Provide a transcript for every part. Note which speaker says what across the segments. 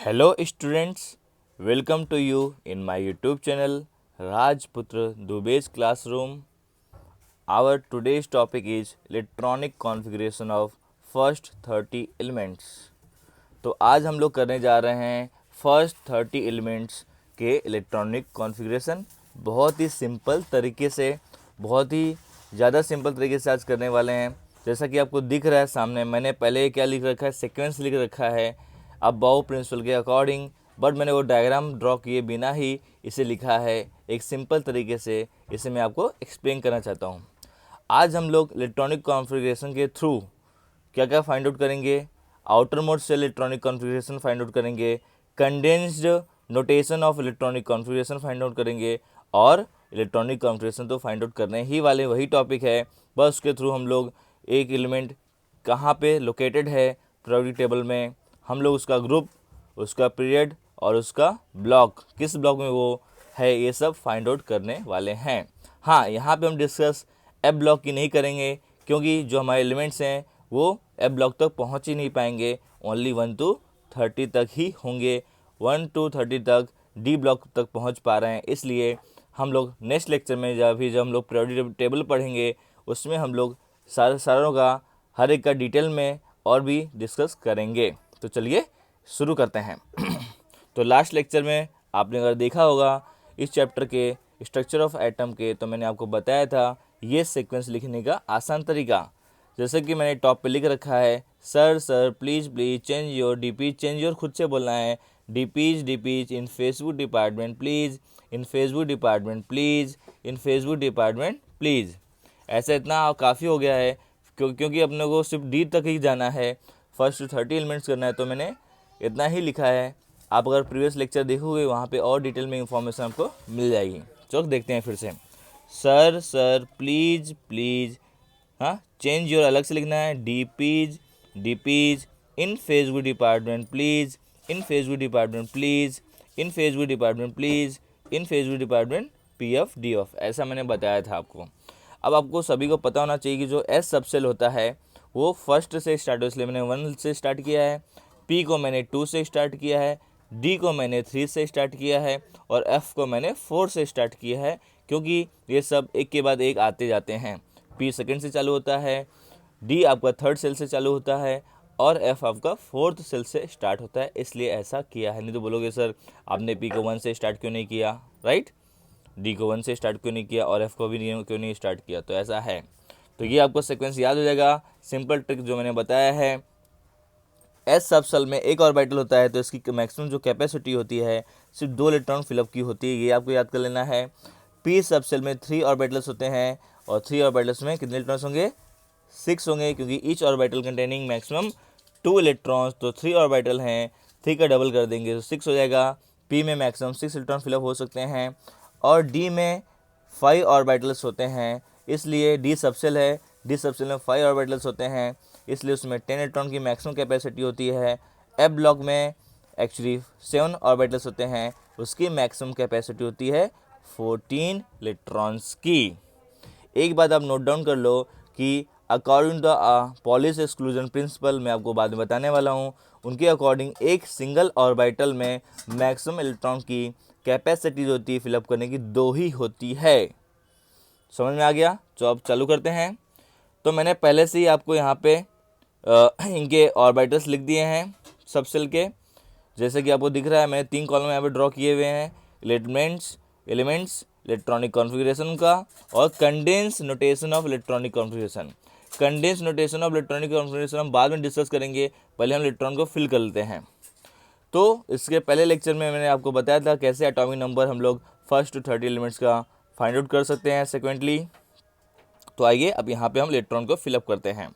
Speaker 1: Hello students, welcome to you in my YouTube channel Rajputra Dube's classroom. Our today's topic is electronic configuration of first 30 elements. तो आज हम लोग करने जा रहे हैं फर्स्ट 30 एलिमेंट्स के इलेक्ट्रॉनिक कॉन्फ़िगरेशन। बहुत ही सिंपल तरीके से, बहुत ही ज़्यादा सिंपल तरीके से आज करने वाले हैं। जैसा कि आपको दिख रहा है सामने, मैंने पहले क्या लिख रखा है, सीक्वेंस लिख रखा है अबाउ प्रिंसिपल के अकॉर्डिंग, बट मैंने वो डायग्राम ड्रॉ किए बिना ही इसे लिखा है एक सिंपल तरीके से। इसे मैं आपको एक्सप्लेन करना चाहता हूँ। आज हम लोग इलेक्ट्रॉनिक कॉन्फ़िगरेशन के थ्रू क्या क्या फाइंड आउट करेंगे, आउटर मोड से इलेक्ट्रॉनिक कॉन्फ़िगरेशन फाइंड आउट करेंगे, condensed notation of electronic configuration find out करेंगे, और इलेक्ट्रॉनिक कॉन्फ़िगरेशन तो फाइंड आउट करने ही वाले, वही टॉपिक है। बस उसके थ्रू हम लोग एक एलिमेंट कहाँ पे लोकेटेड है प्रायोरिटी टेबल में, हम लोग उसका ग्रुप, उसका पीरियड और उसका ब्लॉक, किस ब्लॉक में वो है, ये सब फाइंड आउट करने वाले हैं। हाँ, यहाँ पे हम डिस्कस एफ ब्लॉक की नहीं करेंगे, क्योंकि जो हमारे एलिमेंट्स हैं वो एफ ब्लॉक तक पहुँच ही नहीं पाएंगे, ओनली 1 to 30 तक ही होंगे। 1 to 30 तक डी ब्लॉक तक पहुँच पा रहे हैं। इसलिए हम लोग नेक्स्ट लेक्चर में जब हम लोग प्रायोरिटी टेबल पढ़ेंगे, उसमें हम लोग सारों का हर एक का डिटेल में और भी डिस्कस करेंगे। तो चलिए शुरू करते हैं। तो लास्ट लेक्चर में आपने अगर देखा होगा इस चैप्टर के स्ट्रक्चर ऑफ एटम के, तो मैंने आपको बताया था ये सीक्वेंस लिखने का आसान तरीका। जैसे कि मैंने टॉप पे लिख रखा है, sir please change your DPs, change your खुद से बोलना है, DPs in Facebook department please, in Facebook department please, in Facebook department please. ऐसा इतना काफ़ी हो गया है क्योंकि अपने को सिर्फ डी तक ही जाना है, फर्स्ट 30 एलिमेंट्स करना है, तो मैंने इतना ही लिखा है। आप अगर प्रीवियस लेक्चर देखोगे वहाँ पे और डिटेल में इंफॉर्मेशन आपको मिल जाएगी। चलो देखते हैं फिर से। सर प्लीज़, हाँ, चेंज योर अलग से लिखना है, DPs in Facebook department please, in Facebook department please, in Facebook department please, in Facebook department PF DF, ऐसा मैंने बताया था आपको। अब आपको सभी को पता होना चाहिए कि जो एस सबसेल होता है वो फर्स्ट से स्टार्ट हो, इसलिए मैंने 1 से स्टार्ट किया है, पी को मैंने 2 से स्टार्ट किया है, डी को मैंने 3 से स्टार्ट किया है, और एफ को मैंने 4 से स्टार्ट किया है, क्योंकि ये सब एक के बाद एक आते जाते हैं। पी सेकंड से चालू होता है, डी आपका थर्ड सेल से चालू होता है, और एफ आपका फोर्थ सेल से स्टार्ट होता है, इसलिए ऐसा किया है। नहीं तो बोलोगे सर आपने पी को 1 से स्टार्ट क्यों नहीं किया, राइट, डी को 1 से स्टार्ट क्यों नहीं किया, और एफ को भी क्यों नहीं स्टार्ट किया, तो ऐसा है। तो ये आपको सीक्वेंस याद हो जाएगा। सिंपल ट्रिक जो मैंने बताया है, एस सब सेल में एक ऑर्बिटल होता है, तो इसकी मैक्सिमम जो कैपेसिटी होती है सिर्फ 2 इलेक्ट्रॉन फिलअप की होती है, ये आपको याद कर लेना है। पी सब सेल में 3 ऑर्बिटल्स होते हैं, और 3 ऑर्बिटल्स में कितने इलेक्ट्रॉन्स होंगे, 6 होंगे, क्योंकि each orbital containing maximum 2 electrons, तो 3 ऑर्बिटल हैं, 3 का डबल कर देंगे तो 6 हो जाएगा। पी में मैक्सिमम 6 इलेक्ट्रॉन फिलअप हो सकते हैं, और डी में 5 ऑर्बिटल्स होते हैं, इसलिए डी सबसेल है, डी सबसेल में 5 ऑर्बिटल्स होते हैं, इसलिए उसमें 10 इलेक्ट्रॉन की मैक्सिमम कैपेसिटी होती है। एफ ब्लॉक में एक्चुअली 7 ऑर्बिटल्स होते हैं, उसकी मैक्सिमम कैपेसिटी होती है 14 इलेक्ट्रॉन्स की। एक बात आप नोट डाउन कर लो कि according to the Pauli's exclusion principle, मैं आपको बाद में बताने वाला हूँ, उनके अकॉर्डिंग एक सिंगल ऑर्बिटल में मैक्सिमम इलेक्ट्रॉन की कैपेसिटी होती है फिलअप करने की 2 ही होती है। समझ में आ गया? तो अब चालू करते हैं। तो मैंने पहले से ही आपको यहाँ पे इनके ऑर्बिटल्स लिख दिए हैं सब सेल के, जैसे कि आपको दिख रहा है, मैंने 3 कॉलम यहाँ पे ड्रॉ किए हुए हैं, एलिमेंट्स इलेक्ट्रॉनिक कॉन्फ़िगरेशन का, और condense notation of electronic configuration. Condense notation of electronic configuration हम बाद में डिस्कस करेंगे, पहले हम इलेक्ट्रॉन को फिल कर लेते हैं। तो इसके पहले लेक्चर में मैंने आपको बताया था कैसे एटॉमिक नंबर हम लोग फर्स्ट टू 30 एलिमेंट्स का फाइंड आउट कर सकते हैं सेक्वेंटली। तो आइए अब यहाँ पे हम इलेक्ट्रॉन को फिलअप करते हैं।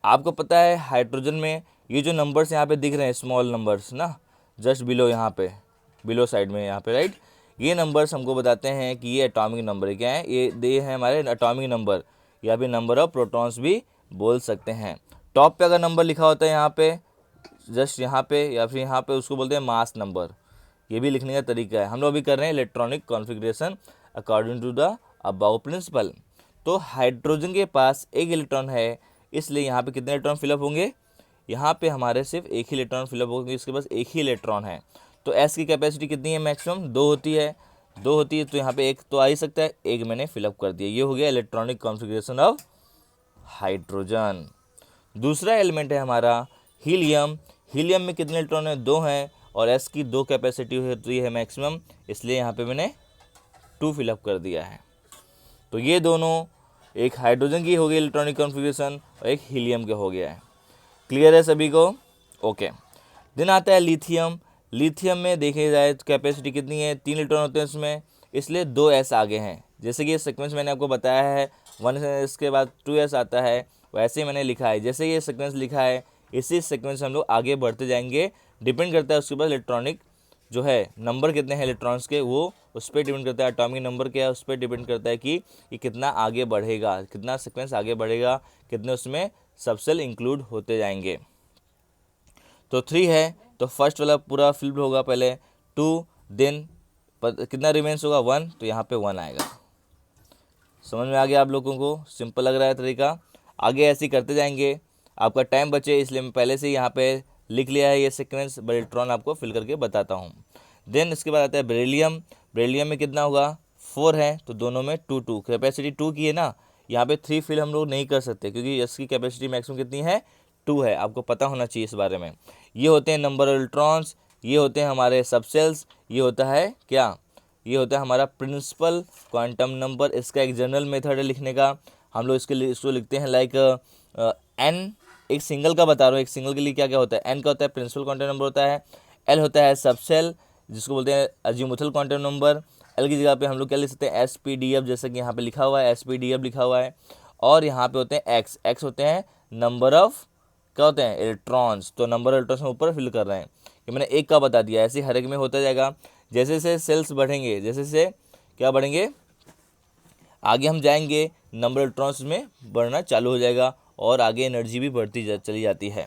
Speaker 1: आपको पता है हाइड्रोजन में ये जो नंबर्स यहाँ पे दिख रहे हैं, स्मॉल नंबर्स ना, जस्ट बिलो, यहाँ पे बिलो साइड में यहाँ पे, राइट, ये नंबर्स हमको बताते हैं कि ये एटॉमिक नंबर क्या है, ये है हमारे एटॉमिक नंबर, या फिर नंबर ऑफ प्रोटॉन्स भी बोल सकते हैं। टॉप पे अगर नंबर लिखा होता है यहाँ पे, जस्ट यहाँ पे या फिर यहाँ पे, उसको बोलते हैं मास नंबर। ये भी लिखने का तरीका है। हम लोग अभी कर रहे हैं electronic configuration according to the aufbau principle. तो हाइड्रोजन के पास एक इलेक्ट्रॉन है, इसलिए यहाँ पे कितने इलेक्ट्रॉन फिलअप होंगे, यहाँ पे हमारे सिर्फ एक ही इलेक्ट्रॉन फिलअप होगा क्योंकि इसके पास एक ही इलेक्ट्रॉन है। तो एस की कैपेसिटी कितनी है मैक्सिमम, 2 होती है, 2 होती है, तो यहाँ पे एक तो आ ही सकता है, एक मैंने फिलअप कर दिया। ये हो गया इलेक्ट्रॉनिक कॉन्फ़िगरेशन ऑफ हाइड्रोजन। दूसरा एलिमेंट है हमारा हीलियम। हीलियम में कितने इलेक्ट्रॉन है, 2 हैं, और एस की 2 कैपेसिटी होती है मैक्सिमम, इसलिए यहाँ पे मैंने 2 फिलअप कर दिया है। तो ये दोनों, एक हाइड्रोजन की हो गई इलेक्ट्रॉनिक कॉन्फ़िगरेशन और एक हीलियम का हो गया है। क्लियर है सभी को? ओके। देन आता है लिथियम। लिथियम में देखे जाए तो कैपेसिटी कितनी है, 3 इलेक्ट्रॉन होते हैं इसमें, इसलिए 2 एस आगे हैं। जैसे कि ये सीक्वेंस मैंने आपको बताया है, 1 एस के बाद 2 एस आता है, वैसे ही मैंने लिखा है। जैसे ये सीक्वेंस लिखा है, इसी सीक्वेंस से हम लोग आगे बढ़ते जाएंगे। डिपेंड करता है उसके बाद इलेक्ट्रॉनिक जो है नंबर कितने हैं इलेक्ट्रॉन्स के, वो उस पर डिपेंड करता है। एटॉमिक नंबर क्या है उस पर डिपेंड करता है कि ये कितना आगे बढ़ेगा, कितना सीक्वेंस आगे बढ़ेगा, कितने उसमें सबसेल इंक्लूड होते जाएंगे। तो 3 है, तो फर्स्ट वाला पूरा फिल्ड होगा पहले 2, देन कितना रिमेंस होगा 1, तो यहाँ पे 1 आएगा। समझ में आ गया आप लोगों को? सिंपल लग रहा है तरीका। आगे ऐसे ही करते जाएंगे, आपका टाइम बचे इसलिए मैं पहले से यहाँ पे लिख लिया है ये सीक्वेंस, बट इलेक्ट्रॉन आपको फिल करके बताता हूँ। देन इसके बाद आता है बेरिलियम। बेरिलियम में कितना होगा, 4 है, तो दोनों में 2 कैपेसिटी 2 की है ना, यहाँ पे 3 फिल हम लोग नहीं कर सकते क्योंकि इसकी कैपेसिटी मैक्सिमम कितनी है, 2 है। आपको पता होना चाहिए इस बारे में। ये होते हैं नंबर ऑफ इलेक्ट्रॉन्स, ये होते हैं हमारे सबसेल्स, ये होता है क्या, ये होता है हमारा प्रिंसिपल क्वांटम नंबर। इसका एक जनरल मेथड है लिखने का, हम लोग इसको लिखते हैं लाइक एन। एक सिंगल का बता रहा हूँ, एक सिंगल के लिए क्या क्या होता है, एन का होता है प्रिंसिपल क्वांटम नंबर होता है, एल होता है सबसेल जिसको बोलते हैं अजीमुथल क्वांटम नंबर। एल की जगह पे हम लोग क्या लिख सकते हैं, एस पी डी एफ, जैसे कि यहाँ पे लिखा हुआ है एस पी डी एफ लिखा हुआ है। और यहाँ पे होते हैं एक्स, एक्स होते हैं नंबर ऑफ क्या होते हैं, इलेक्ट्रॉन्स। तो नंबर ऑफ इलेक्ट्रॉन्स हम ऊपर फिल कर रहे हैं, ये मैंने एक का बता दिया। ऐसे हर एक में होता जाएगा, जैसे जैसे सेल्स बढ़ेंगे, जैसे से क्या बढ़ेंगे आगे हम जाएंगे, नंबर ऑफ इलेक्ट्रॉन्स में बढ़ना चालू हो जाएगा और आगे एनर्जी भी बढ़ती चली जाती है।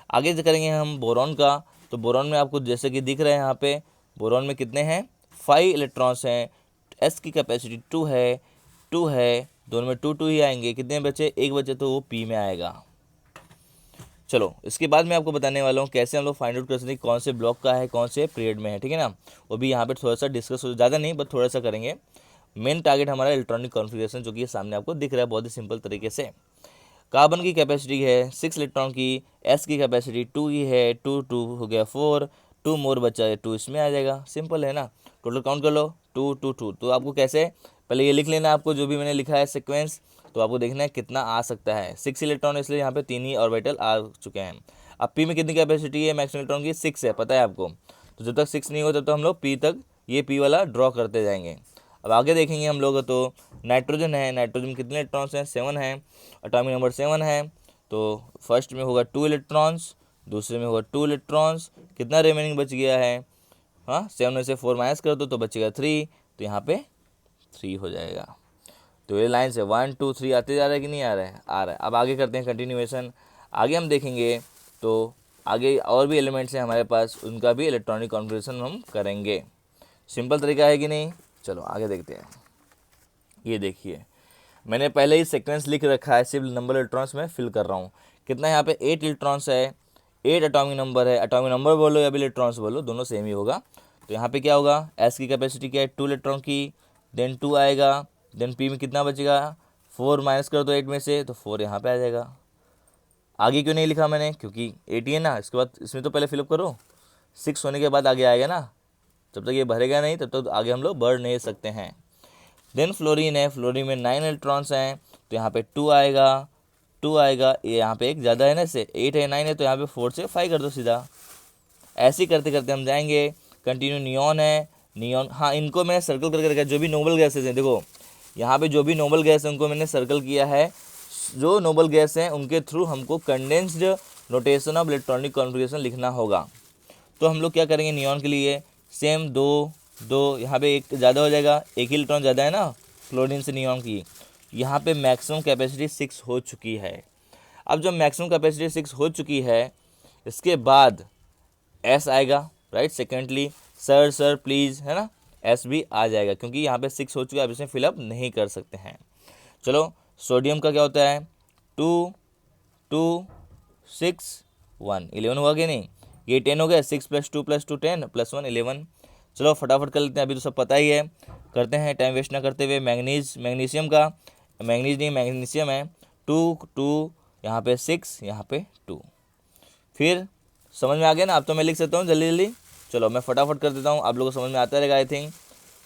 Speaker 1: आगे करेंगे हम बोरॉन का। तो बोरॉन में आपको जैसे कि दिख रहे हैं यहाँ पे, बोरॉन में कितने हैं, 5 इलेक्ट्रॉन्स हैं, एस की कैपेसिटी 2 है, 2 है, दोनों में 2 2 ही आएंगे। कितने बचे, एक बचे, तो वो पी में आएगा। चलो इसके बाद मैं आपको बताने वाला हूँ कैसे हम लोग फाइंड आउट कर सकते हैं कौन से ब्लॉक का है, कौन से पीरियड में है, ठीक है ना। वो भी यहाँ पे थोड़ा सा डिस्कस हो, ज़्यादा नहीं बट थोड़ा सा करेंगे। मेन टारगेट हमारा इलेक्ट्रॉनिक कॉन्फ़िगरेशन, जो कि सामने आपको दिख रहा है बहुत ही सिंपल तरीके से। कार्बन की कैपेसिटी है 6 इलेक्ट्रॉन की, एस की कैपेसिटी 2 ही है, 2 2 हो गया 4, 2 मोर बचा है 2 इसमें आ जाएगा। सिंपल है ना, टोटल काउंट कर लो 2 2 2। तो आपको कैसे, पहले ये लिख लेना आपको जो भी मैंने लिखा है सीक्वेंस, तो आपको देखना है कितना आ सकता है। 6 इलेक्ट्रॉन, इसलिए यहाँ पे 3 ही ऑर्बिटल आ चुके हैं। अब पी में कितनी कैपेसिटी है मैक्सिमम इलेक्ट्रॉन की, 6 है, पता है आपको। तो जब तक 6 नहीं हो तब तक हम लोग पी तक ये पी वाला ड्रॉ करते जाएंगे। अब आगे देखेंगे हम लोग, तो नाइट्रोजन है, नाइट्रोजन में कितने इलेक्ट्रॉन्स हैं, 7 हैं, एटॉमिक नंबर 7 है। तो फर्स्ट में होगा 2 इलेक्ट्रॉन्स, दूसरे में होगा 2 इलेक्ट्रॉन्स, कितना रिमेनिंग बच गया है, हाँ 7 में से 4 माइनस कर दो तो बचेगा 3, तो यहाँ पे 3 हो जाएगा। तो ये लाइन से 1 2 3 आते जा रहा है कि नहीं आ रहा है, आ रहा है। अब आगे करते हैं कंटिन्यूएशन। आगे हम देखेंगे तो आगे और भी एलिमेंट्स हैं हमारे पास, उनका भी इलेक्ट्रॉनिक कॉन्फ़िगरेशन हम करेंगे। सिंपल तरीका है कि नहीं, चलो आगे देखते हैं। ये देखिए मैंने पहले ही सीक्वेंस लिख रखा है, सिर्फ नंबर इलेक्ट्रॉन्स में फिल कर रहा हूँ। कितना यहाँ पे 8 इलेक्ट्रॉन्स है, 8 एटॉमिक नंबर है। एटॉमिक नंबर बोलो या भी इलेक्ट्रॉन्स बोलो, दोनों सेम ही होगा। तो यहाँ पे क्या होगा, एस की कैपेसिटी क्या है 2 इलेक्ट्रॉन की, देन 2 आएगा, देन पी में कितना बचेगा 4 माइनस कर दो 8 में से, तो 4 यहाँ पे आ जाएगा। आगे क्यों नहीं लिखा मैंने, क्योंकि 8 ही है ना, इसके बाद इसमें तो पहले फिलअप करो, 6 होने के बाद आगे आएगा ना। जब तक ये भरेगा नहीं तब तक आगे हम लोग बढ़ नहीं सकते हैं। देन फ्लोरीन है, फ्लोरीन में 9 इलेक्ट्रॉन्स हैं, तो यहाँ पे 2 आएगा, 2 आएगा, ये यहाँ पे एक ज़्यादा है ना, इससे 8 है 9 है, तो यहाँ पे 4 से 5 कर दो सीधा। ऐसे ही करते करते हम जाएंगे। कंटिन्यू नियॉन है, नियॉन, हाँ इनको मैंने सर्कल करके रखा है, जो भी नोबल गैसेज हैं, देखो यहाँ पे जो भी नोबल गैस है उनको मैंने सर्कल किया है। जो नोबल गैस हैं उनके थ्रू हमको condensed notation of electronic configuration लिखना होगा। तो हम लोग क्या करेंगे, नियॉन के लिए सेम 2 2, यहाँ पे एक ज़्यादा हो जाएगा, एक ही इलेक्ट्रॉन ज़्यादा है ना क्लोरीन से नियॉन की। यहाँ पे मैक्सिमम कैपेसिटी 6 हो चुकी है। अब जब मैक्सिमम कैपेसिटी 6 हो चुकी है, इसके बाद एस आएगा, right, secondly sir sir please, है ना, एस भी आ जाएगा क्योंकि यहाँ पे 6 हो चुका है, अब इसमें फिलअप नहीं कर सकते हैं। चलो सोडियम का क्या होता है, 2 2 6 1, 11 हुआ कि नहीं, ये 10 हो गया, 6 + 2 + 2 10 + 1 11। चलो फटाफट कर लेते हैं, अभी तो सब पता ही है, करते हैं टाइम वेस्ट ना करते हुए। मैग्नीशियम का, मैग्नीज नहीं मैग्नीशियम है, 2 यहाँ पे 6 यहाँ पे 2। फिर समझ में आ गया ना, अब तो मैं लिख सकता हूँ जल्दी जल्दी। चलो मैं फटाफट कर देता हूँ, आप लोगों को समझ में आता रहेगा, आई थिंक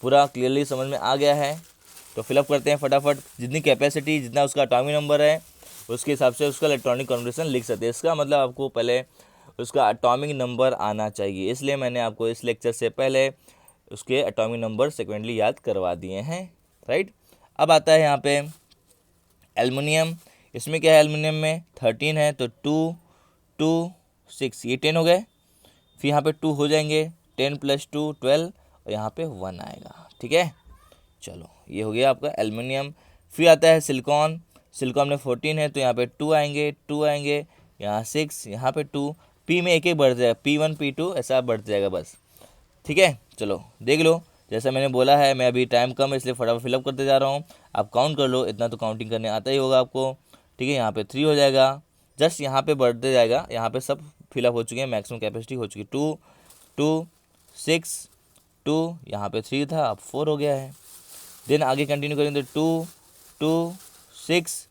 Speaker 1: पूरा क्लियरली समझ में आ गया है। तो फिलअप करते हैं फटाफट, जितनी कैपेसिटी जितना उसका एटॉमिक नंबर है उसके हिसाब से उसका इलेक्ट्रॉनिक कॉन्फिगरेशन लिख सकते हैं। इसका मतलब आपको पहले उसका एटॉमिक नंबर आना चाहिए, इसलिए मैंने आपको इस लेक्चर से पहले उसके एटॉमिक नंबर सेकेंडली याद करवा दिए हैं, राइट। अब आता है यहाँ पे एल्युमिनियम, इसमें क्या है, एल्युमिनियम में 13 है, तो 2 2 6 ये 10 हो गए। फिर यहाँ पे 2 हो जाएंगे, 10 + 2 12 और यहाँ पे 1 आएगा, ठीक है। चलो ये हो गया आपका एल्युमिनियम। फिर आता है सिलिकॉन, सिलिकॉन में 14 है, तो यहाँ पे 2 आएंगे, 2 आएंगे, यहाँ 6 यहाँ पे 2, पी में एक बढ़ जाएगा, P1 P2 ऐसा बढ़ जाएगा बस, ठीक है। चलो देख लो, जैसा मैंने बोला है, मैं अभी टाइम कम है इसलिए फटाफट फिलअप करते जा रहा हूँ, आप काउंट कर लो, इतना तो काउंटिंग करने आता ही होगा आपको, ठीक है। यहाँ पे 3 हो जाएगा, जस्ट यहाँ पे बढ़ते जाएगा, यहाँ पे सब फिलअप हो चुके हैं, मैक्सिमम कैपेसिटी हो चुकी है। 2 2 6 2 यहाँ पे 3 था, अब 4 हो गया है। देन आगे कंटिन्यू करेंगे तो 2 2 6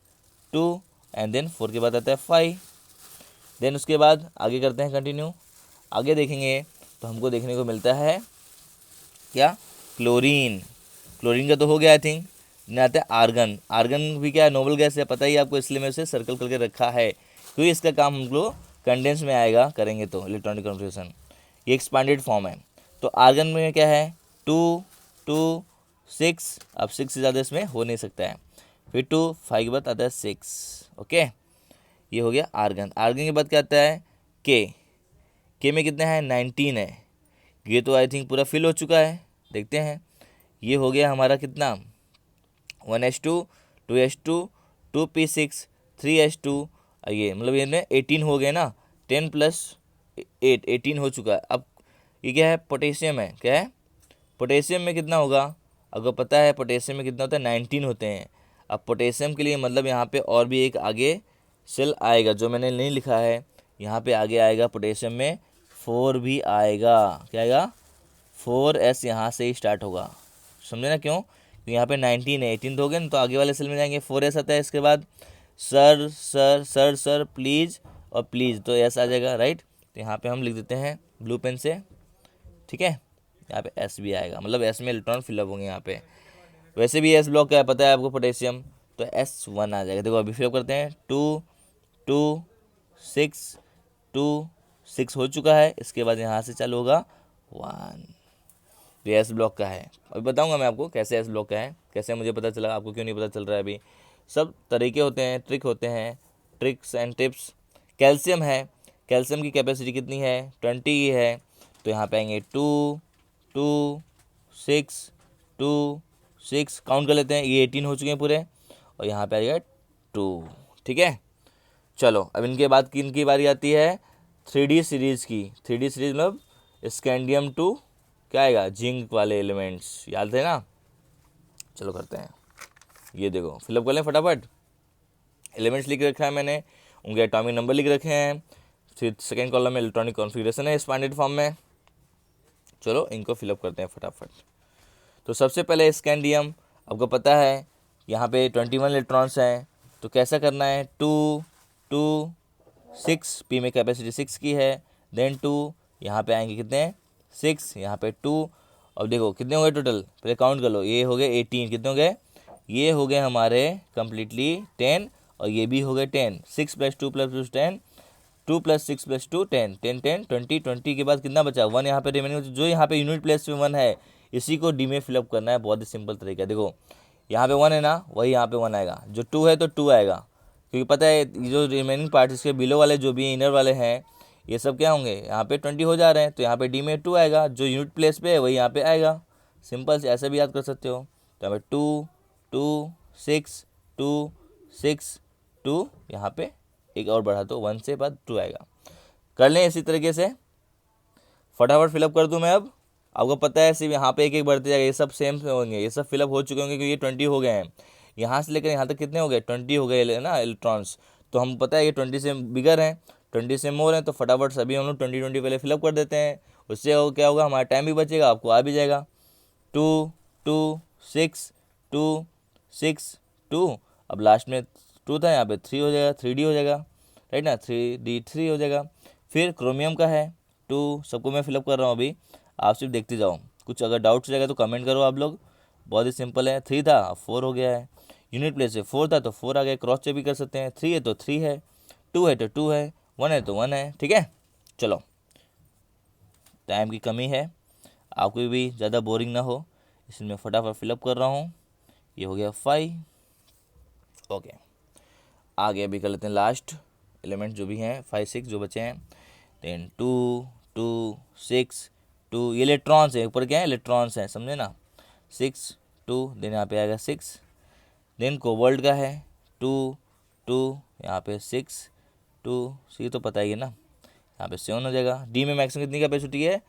Speaker 1: 2 एंड देन 4 के बाद आता है 5। देन उसके बाद आगे करते हैं कंटिन्यू, आगे देखेंगे तो हमको देखने को मिलता है क्या, क्लोरीन, क्लोरीन का तो हो गया आई थिंक। देन आता है आर्गन, आर्गन भी क्या है, नोबल गैस है, पता ही आपको, इसलिए मैं उसे सर्कल करके रखा है, क्योंकि इसका काम हम लोग कंडेंस में आएगा करेंगे तो इलेक्ट्रॉनिक कॉन्फिगरेशन, ये एक्सपांडेड फॉर्म है। तो आर्गन में क्या है, 2 2 6, अब 6 से ज़्यादा इसमें हो नहीं सकता है। फिर 2 5 के बाद आता है 6, ओके, ये हो गया आर्गन। आर्गन के बाद क्या आता है, के में कितना है, 19 है, ये तो आई थिंक पूरा फिल हो चुका है, देखते हैं। ये हो गया हमारा कितना, 1s2 2s2 2p6 3s2, ये मतलब ये 18 हो गए ना, 10 + 8 18 हो चुका है। अब ये क्या है, पोटेशियम है, क्या है, पोटेशियम में कितना होगा, अगर पता है पोटेशियम में कितना होता है, 19 होते हैं। अब पोटेशियम के लिए मतलब यहाँ पे और भी एक आगे सेल आएगा जो मैंने नहीं लिखा है, यहाँ पे आगे आएगा पोटेशियम में 4 भी आएगा, क्या आएगा, 4s यहाँ से ही स्टार्ट होगा, समझे ना क्यों, तो यहाँ पे 19 है, 18 तो हो गए ना, तो आगे वाले सेल में जाएंगे 4s आता है, इसके बाद sir sir sir sir please और प्लीज़, तो एस आ जाएगा, राइट। तो यहाँ पे हम लिख देते हैं ब्लू पेन से, ठीक है, यहाँ पे एस भी आएगा, मतलब एस में इलेक्ट्रॉन फिलअप होंगे यहाँ पे। वैसे भी एस ब्लॉक क्या है पता है आपको, पोटेशियम, तो S1 आ जाएगा। देखो अभी फिलअप करते हैं, 2 2 6 2 6 हो चुका है, इसके बाद यहाँ से चालू होगा 1, तो एस ब्लॉक का है। अभी बताऊंगा मैं आपको कैसे एस ब्लॉक का है, कैसे मुझे पता चला, आपको क्यों नहीं पता चल रहा है अभी, सब तरीके होते हैं, ट्रिक होते हैं, ट्रिक्स एंड टिप्स। कैल्शियम है, कैल्शियम की कैपेसिटी कितनी है, 20 है, तो यहाँ पे आएंगे 2 2 6 2 6, काउंट कर लेते हैं, ये 18 हो चुके हैं पूरे, और यहाँ पे आ जाएगा 2, ठीक है। चलो अब इनके बाद किन की बारी आती है, 3D सीरीज़ की। 3D सीरीज मतलब स्कैंडियम 2, क्या आएगा, जिंक वाले एलिमेंट्स, याद है ना। चलो करते हैं, ये देखो फिलअप कर लें फटाफट, एलिमेंट्स लिख रखा है मैंने, उनके एटॉमिक नंबर लिख रखे हैं, फिर सेकेंड कॉलम में इलेक्ट्रॉनिक कॉन्फिगरेशन है एक्सपांडेड फॉर्म में। चलो इनको फिलअप करते हैं फटाफट। तो सबसे पहले स्कैंडियम, आपको पता है यहाँ पे 21 इलेक्ट्रॉन्स हैं, तो कैसा करना है, 2 2 6, पी में कैपेसिटी 6 की है, देन 2 यहाँ पे आएंगे कितने, 6 यहाँ पे 2, अब देखो कितने हो गए टोटल, पहले काउंट कर लो, ये हो गए 18, कितने हो गए, ये हो गए हमारे कम्प्लीटली 10, और ये भी हो गए 10, 6 + 2 + 10, 2 + 6 + 2 10 10 10 20 20 के बाद कितना बचा, 1 यहाँ पे रिमेनिंग, जो यहाँ पे यूनिट प्लेस में 1 है, इसी को डी में फिलअप करना है, बहुत ही सिंपल तरीका है। देखो यहाँ पे 1 है ना, वही यहाँ पे 1 आएगा, जो 2 है तो 2 आएगा, क्योंकि पता है ये जो रिमेनिंग पार्ट इसके बिलो वाले जो भी इनर वाले हैं, ये सब क्या होंगे, यहाँ पे 20 हो जा रहे हैं, तो यहाँ पे डी में 2 आएगा, जो यूनिट प्लेस पे है वही यहाँ पे आएगा, सिंपल से ऐसे भी याद कर सकते हो। तो यहाँ पे 2 2 6 2 6 2, यहाँ पे एक और बढ़ा दो, 1 से बाद 2 आएगा, कर लें इसी तरीके से, फटाफट फिलअप कर दूं मैं। अब आपको पता है सिर्फ यहाँ पे एक एक बढ़ते जाएगा, ये सब सेम होंगे, ये सब फिलअप हो चुके होंगे, क्योंकि ये 20 हो गए हैं, यहाँ से लेकर यहाँ तक कितने हो गए, 20 हो गए ना इलेक्ट्रॉन्स, तो हम पता है ये 20 से बिगर हैं, 20 से मोर है तो फटाफट सभी हम लोग 20 पहले फिलअप कर देते हैं। उससे क्या होगा, हमारा टाइम भी बचेगा, आपको आ भी जाएगा। 2 2 6 2 6 2, अब लास्ट में 2 था, यहाँ पे 3 हो जाएगा, 3D हो जाएगा, राइट ना, 3D3 हो जाएगा। फिर क्रोमियम का है 2, सबको मैं फिलअप कर रहा हूँ अभी, आप सिर्फ देखते जाओ। कुछ अगर डाउट्स रहेगा तो कमेंट करो आप लोग, बहुत ही सिंपल है। 3 था, अब 4 हो गया है। यूनिट प्लेस से 4 था तो 4 आ गया, क्रॉस चेक भी कर सकते हैं। 3 है तो 3 है, 2 है तो 2 है, 1 है तो 1 है, ठीक है। चलो, टाइम की कमी है, आपको भी ज़्यादा बोरिंग ना हो इसलिए मैं फटाफट फिलअप कर रहा हूँ। ये हो गया 5, ओके। आगे अभी कर लेते हैं लास्ट एलिमेंट जो भी हैं, 5 6 जो बचे हैं। देन 2 2 6 2, ये इलेक्ट्रॉन्स है, ऊपर क्या है, इलेक्ट्रॉन्स हैं, समझे ना। 6 2, देन यहाँ पे आएगा 6। देन कोबाल्ट का है 2 2, यहाँ पे 6 2, सी तो पता ही है ना, यहाँ पे 7 हो जाएगा। डी में मैक्सिमम कितनी कैपेसिटी है,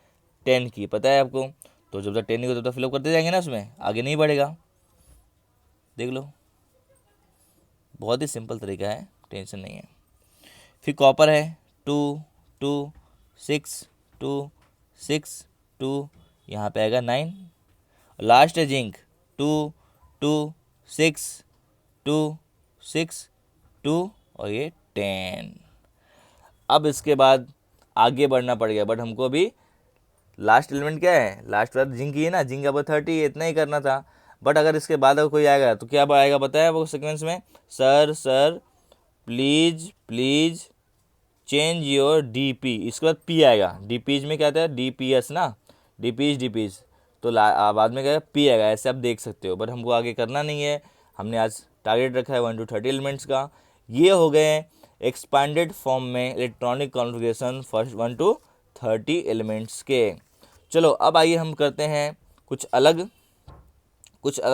Speaker 1: 10 की, पता है आपको। तो जब तक 10 नहीं होता तब तक फिलअप करते जाएंगे ना, उसमें आगे नहीं बढ़ेगा। देख लो, बहुत ही सिंपल तरीका है, टेंशन नहीं है। फिर कॉपर है 2 2 6 2 6 2, यहाँ पे आएगा 9। लास्ट है जिंक 2 2 6 2 6 2, और ये 10। अब इसके बाद आगे बढ़ना पड़ेगा, बट हमको अभी लास्ट एलिमेंट क्या है, लास्ट वाला जिंक ही है ना, जिंक अब 30, इतना ही करना था। बट अगर इसके बाद अगर कोई आएगा तो क्या आएगा बताया वो सीक्वेंस में, sir sir please please change your DP, इसके बाद पी आएगा। डीपीज में क्या था, डीपीएस ना, डीपीज तो बाद में क्या है, पी आएगा। ऐसे आप देख सकते हो, बट हमको आगे करना नहीं है, हमने आज टारगेट रखा है 1 to 30 एलिमेंट्स का। ये हो गए एक्सपांडेड फॉर्म में electronic configuration first 1 to 30 elements के। चलो अब आइए हम करते हैं कुछ अलग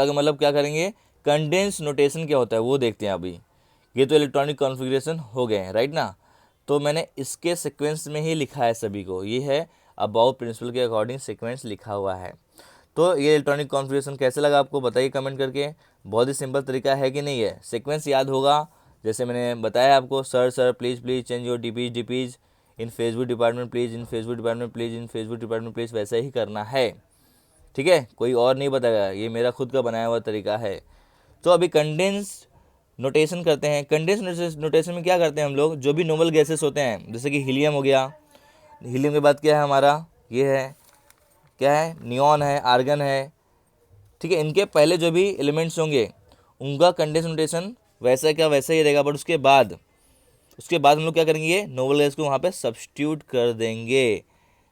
Speaker 1: मतलब क्या करेंगे, कंडेंस नोटेशन क्या होता है वो देखते हैं अभी। ये तो इलेक्ट्रॉनिक कॉन्फ़िगरेशन हो गए हैं, राइट ना। तो मैंने इसके सीक्वेंस में ही लिखा है सभी को, ये है अबाउ प्रिंसिपल के अकॉर्डिंग सीक्वेंस लिखा हुआ है। तो ये इलेक्ट्रॉनिक कॉन्फ़िगरेशन कैसे लगा आपको बताइए कमेंट करके। बहुत ही सिंपल तरीका है कि नहीं है, सीक्वेंस याद होगा जैसे मैंने बताया आपको, sir sir please please change your DPs in Facebook department please, in Facebook department please, in Facebook department please, वैसे ही करना है, ठीक है। कोई और नहीं बताएगा, ये मेरा खुद का बनाया हुआ तरीका है। तो अभी कंडेंस नोटेशन करते हैं। कंडेंस नोटेशन में क्या करते हैं हम लोग, जो भी नोबल गैसेस होते हैं, जैसे कि हीलियम हो गया, हीलियम के बाद क्या है हमारा, ये है क्या है, नियॉन है, आर्गन है, ठीक है। इनके पहले जो भी एलिमेंट्स होंगे उनका कंडेंस नोटेशन वैसा क्या वैसा ही रहेगा, बट उसके बाद हम लोग क्या करेंगे, नोबल गैस को वहाँ पे सब्स्टिट्यूट कर देंगे।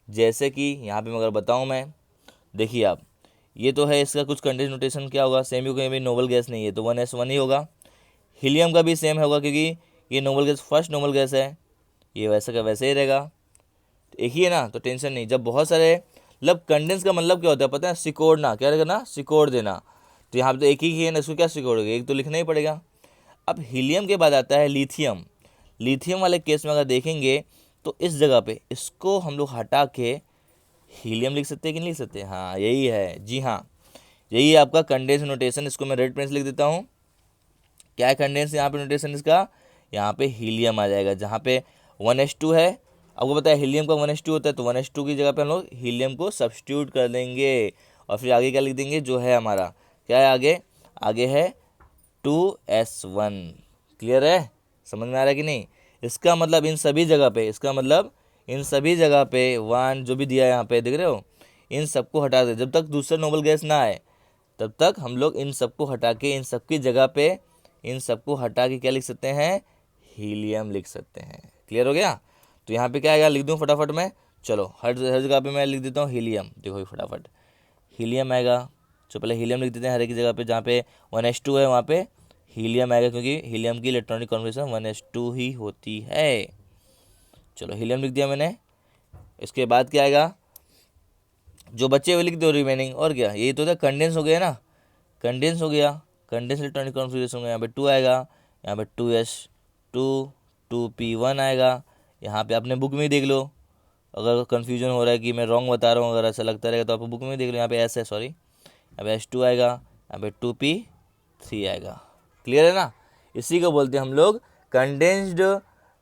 Speaker 1: जैसे कि यहाँ पे मैं अगर बताऊँ मैं, देखिए आप, ये तो है इसका कुछ कंडेंस नोटेशन क्या होगा, सेम ही, कोई भी नोबल गैस नहीं है तो 1s1 ही होगा। हीलियम का भी सेम होगा क्योंकि ये noble gas first noble gas है, ये वैसा का वैसे ही रहेगा, एक ही है ना, तो टेंशन नहीं। जब बहुत सारे मतलब कंडेंस का मतलब क्या होता है पता है, सिकोड़ना, क्या करना, सिकोड़ देना। तो यहाँ पे तो एक ही है ना, इसको क्या सिकोड़ोगे, एक तो लिखना ही पड़ेगा। अब हीलियम के बाद आता है लिथियम। लिथियम वाले केस में अगर देखेंगे तो इस जगह पे इसको हम लोग हटा के हीलियम लिख सकते हैं कि नहीं लिख सकते, हाँ यही है, जी हाँ यही है आपका कंडेंस नोटेशन। इसको मैं रेड पेन से लिख देता हूँ। क्या है कंडेंस यहाँ पे नोटेशन इसका, यहाँ पे हीलियम आ जाएगा, जहाँ पे 1s2 है। आपको पता है हीलियम का 1s2 होता है, तो 1s2 की जगह पे हम लोग हीलियम को सब्स्टिट्यूट कर देंगे। और फिर आगे क्या लिख देंगे, जो है हमारा क्या है आगे है 2s1। क्लियर है, समझ में आ रहा है कि नहीं। इसका मतलब इन सभी जगह पे 1 जो भी दिया है यहाँ पे देख रहे हो, इन सबको हटा दे। जब तक दूसरा नोबल गैस ना आए तब तक हम लोग इन सबको हटा के, इन सबकी जगह पे इन सबको हटा के क्या लिख सकते हैं, हीलियम लिख सकते हैं। क्लियर हो गया। तो यहाँ पे क्या आएगा, लिख दूँ फटाफट में, चलो हर जगह पे मैं लिख देता हूँ हीलियम। देखो फटाफट हीलियम आएगा, तो पहले हीलियम लिख देते हैं हर एक जगह पे, जहाँ पे 1s2 है वहाँ पे हीलियम आएगा, क्योंकि हीलियम की इलेक्ट्रॉनिक कॉन्फ़िगरेशन 1s2 ही होती है। चलो हीलियम लिख दिया मैंने। इसके बाद क्या आएगा, जो बच्चे हुए लिख दो रिमेनिंग, और क्या, यही तो था, कंडेंस हो गया ना, कंडेंस हो गया, कंडेंस इलेक्ट्रॉनिक कॉन्फ़िगरेशन हो गया। यहाँ पे 2 आएगा, यहाँ पे 2s2 2p1 आएगा। यहाँ पे अपने बुक में ही देख लो, अगर कन्फ्यूजन हो रहा है कि मैं रॉन्ग बता रहा हूँ, अगर ऐसा लगता रहेगा तो आप बुक में देख लो। यहाँ पे s है, सॉरी, यहाँ पे s2 आएगा, यहाँ पे 2p3 आएगा। क्लियर है ना। इसी को बोलते हैं हम लोग condensed